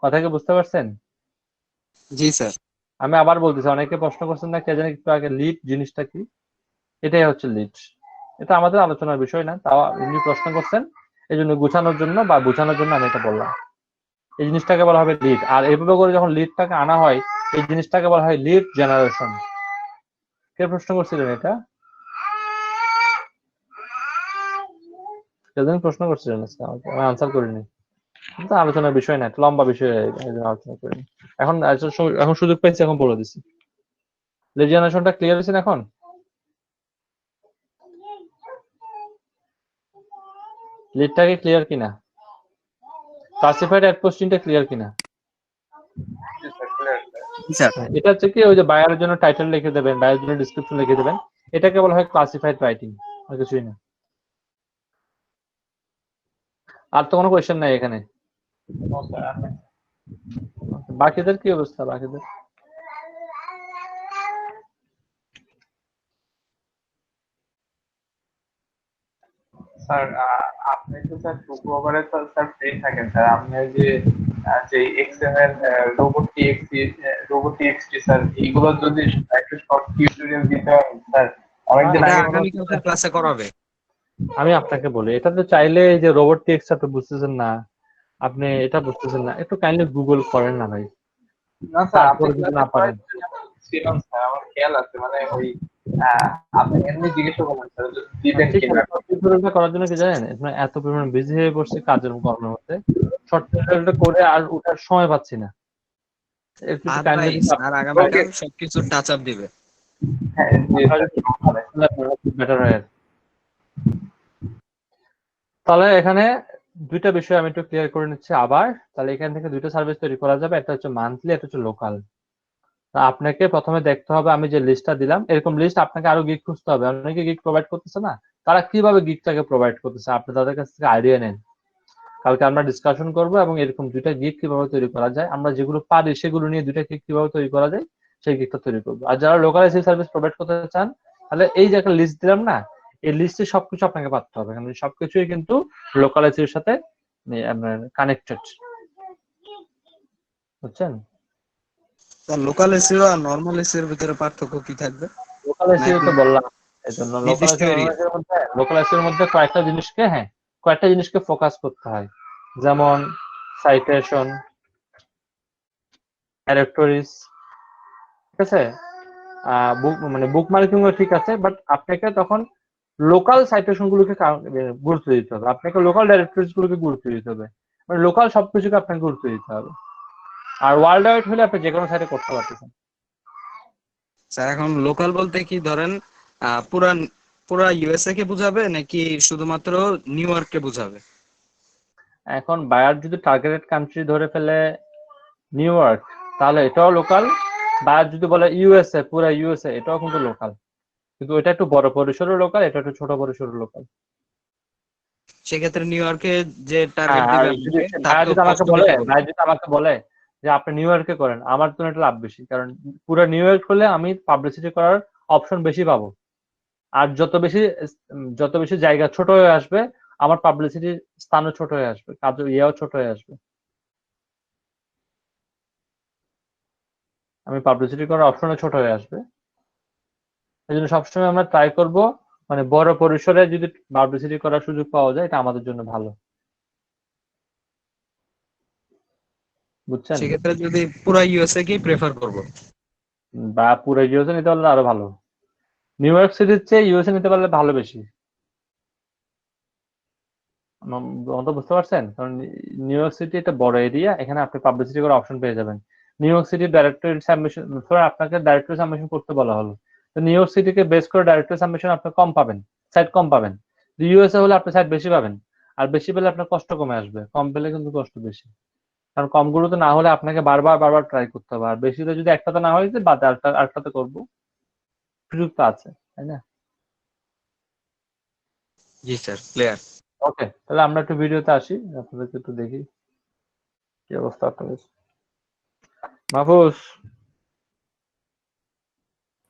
Speaker 1: কথা কি বুঝতে পারছেন?
Speaker 2: জি স্যার।
Speaker 1: আমি আবার বলতেছি, অনেকে প্রশ্ন করছেন না কে জানে একটু আগে, লিড জিনিসটা কি, এটাই হচ্ছে লিড। এটা আমাদের আলোচনার বিষয় না, তাও উনি প্রশ্ন করছেন এই জন্য গুছানোর জন্য বা বোঝানোর জন্য আমি এটা বললাম। এই জিনিসটাকে বলা হবে লিড, আর এভাবে করে যখন লিডটাকে আনা হয় এই জিনিসটাকে বলা হয় লিড জেনারেশন। কে প্রশ্ন করছিলেন এটা? কেজন প্রশ্ন করছিলেন আমাকে, আমি আনসার করিনি, কিন্তু আলোচনার বিষয় না, একটা লম্বা বিষয় আলোচনা করিনি। এখন সুযোগ পাইছি, এখন বলে দিছি। লিড জেনারেশনটা ক্লিয়ার হয়েছে এখন? লিডটাকে ক্লিয়ার কিনা, ক্লাসিফাইড অ্যাড পোস্টিংটা ক্লিয়ার কিনা? এটা হচ্ছে কি ওই যে বায়ারের জন্য টাইটেল লিখে দেবেন, বায়ারের জন্য ডেসক্রিপশন লিখে দেবেন, এটাকে বলা হয় ক্লাসিফাইড রাইটিং, আর কিছুই না। আর তো কোনো কোয়েশ্চেন নাই এখানে? বাকিদের কি অবস্থা? বাকিদের
Speaker 6: স্যার আপনি তো স্যার শুক্রবারে তো স্যার ফ্রি থাকেন স্যার, আপনি যে এক্সএমএল রোবট টিএক্সটি স্যার এইগুলো যদি একটা শর্ট টিউটোরিয়াল দিতে পারেন স্যার, অনেকদিন
Speaker 2: এটা
Speaker 6: আগে
Speaker 2: আগামীকালকে ক্লাসে করাবে।
Speaker 1: আমি আপনাকে বলি, এটা তো চাইলে এই যে রোবট টেক্সট আপনি বুঝতেছেন না, আপনি এটা বুঝতেছেন না, একটু কাইন্ডলি গুগল করেন না ভাই,
Speaker 6: না স্যার আপনি
Speaker 1: তারপরে যদি না পারেন।
Speaker 6: ছিলাম স্যার, আমার খেয়াল আছে, মানে ওই আপনি এমনি জিজ্ঞাসা করলেন স্যার দিবেন
Speaker 1: ঠিক
Speaker 6: কিনা।
Speaker 1: আছে, টিউটোরিয়ালটা করার জন্য কি জানেন, আপনার এত পরিমাণ বিজি হয়ে পড়ছে কাজের কর্মের মধ্যে, শর্ট টিউটোরিয়ালটা করে আর ওঠার সময় পাচ্ছি না। একটু
Speaker 2: আর ভাই
Speaker 1: কাইন্ডলি
Speaker 2: স্যার আগামীকাল সবকিছু টাচ আপ দিবে।
Speaker 6: হ্যাঁ জি স্যার।
Speaker 1: বেটার হয়। তাহলে এখানে দুইটা বিষয় আমি একটু ক্লিয়ার করে নিচ্ছি আবার। তাহলে এখান থেকে দুইটা সার্ভিস তৈরি করা যাবে, একটা হচ্ছে মান্থলি, একটা হচ্ছে লোকাল। আপনাকে প্রথমে দেখতে হবে আমি যে লিস্টটা দিলাম এরকম লিস্ট আপনাকে আরো গিগ খুঁজতে হবে, অনেকে গিগ প্রোভাইড করতেছে না, তারা কিভাবে গিগটাকে প্রোভাইড করতেছে আপনি তাদের কাছ থেকে আইডিয়া নেন। কালকে আমরা ডিসকাশন করবো এবং এরকম দুইটা গিগ কিভাবে তৈরি করা যায়, আমরা যেগুলো পারি সেগুলো নিয়ে দুইটা গিগ কিভাবে তৈরি করা যায় সেই গিগটা তৈরি করবো। আর যারা লোকাল এসি সার্ভিস প্রোভাইড করতে চান তাহলে এই যে একটা লিস্ট দিলাম না, এই লিস্টে সবকিছু আপনাকে পাঠতে হবে, কারণ সবকিছুই কিন্তু লোকাল এসির সাথে কানেক্টেড, বুঝছেন?
Speaker 2: লোকাল এসিও আর নরমাল এসির ভিতরে পার্থক্য কি থাকবে?
Speaker 1: লোকাল এসিও তো বললাম, এই জন্য লোকাল এসির মধ্যে কয়েকটা জিনিসকে কয়েকটা জিনিসকে ফোকাস করতে হয়, যেমন সাইটেশন, ডাইরেক্টরিজ, ঠিক আছে, মানে বুক মার্কিং ঠিক আছে, বাট আপনাকে তখন লোকাল সাইটেশন গুলোকে গুরুত্ব দিতে হবে, আপনাকে লোকাল ডাইরেক্টরিজ গুলোকে গুরুত্ব দিতে হবে, মানে লোকাল সবকিছুকে আপনাকে গুরুত্ব দিতে হবে। আর ওয়ার্ল্ড ওয়াইড হলে আপনি যে কোনো সাইটে করতে পারতেছেন।
Speaker 2: স্যার এখন লোকাল বলতে কি ধরেন পুরা পুরা ইউএসএ কে বুঝাবে নাকি শুধুমাত্র নিউ ইয়র্ককে বুঝাবে?
Speaker 1: এখন বায়ার যদি টার্গেটেড কান্ট্রি ধরে ফেলে নিউ ইয়র্ক, তাহলে এটাও লোকাল। বায়ার যদি বলে ইউএসএ, পুরা ইউএসএ, এটাও কিন্তু লোকাল, কিন্তু এটা একটু বড় পরিসরের লোকাল, এটা একটু ছোট পরিসরের লোকাল।
Speaker 2: সেক্ষেত্রে নিউ ইয়র্কে যে টার্গেট দিবে
Speaker 1: বায়ার যদি আমাকে বলে যে আপনি নিউ ইয়র্কে করেন, আমার জন্য এটা লাভ বেশি, কারণ পুরো নিউ ইয়র্ক হলে আমি পাবলিসিটি করার অপশন বেশি পাবো, আর যত বেশি জায়গা ছোট হয়ে আসবে, আমার পাবলিসিটির স্থানও ছোট হয়ে আসবে, কাজ ইয়েও ছোট হয়ে আসবে। আমি পাবলিসিটি করার অপশনও ছোট হয়ে আসবে। এই জন্য সবসময় আমরা ট্রাই করব মানে বড় পরিসরে যদি পাবলিসিটি করার সুযোগ পাওয়া যায়, এটা আমাদের জন্য ভালো, বুঝছেন?
Speaker 2: সেক্ষেত্রে যদি পুরা ইউএসএ কেই প্রেফার করব,
Speaker 1: বা পুরো ইউএসএ নিতে পারলে আরো ভালো। নিউ ইয়র্ক সিটির চেয়ে ইউএসএ নিতে পারলে ভালো বেশি। তো বুঝতে পারছেন? কারণ নিউ ইয়র্ক সিটি একটা বড় এরিয়া, এখানে আপনি পাবলিসিটি করার অপশন পেয়ে যাবেন। New York city directory submission, আপনাকে ডাইরেক্টরি সাবমিশন করতে বলা হলো, তো নিউ ইয়র্ক সিটিকে বেস করে ডাইরেক্টরি সাবমিশন আপনি কম পাবেন, সাইট কম পাবেন। ইউএসএ হলে আপনি সাইট বেশি পাবেন, আর বেশি পেলে আপনার কষ্ট কমে আসবে, কম পেলে কিন্তু কষ্ট বেশি। কারণ কমগুলোতে না হলে আপনাকে বারবার ট্রাই করতে হবে, আর বেশিতে যদি একটাতে না হয় বাদ আরেকটাতে করবো, সুযোগ তো আছে, তাই না?
Speaker 2: জি স্যার, ক্লিয়ার।
Speaker 1: ওকে, তাহলে আমরা একটু ভিডিওতে আসি, আপনাদেরকে একটু দেখি কি অবস্থা আপনাদের। মাহফুজ,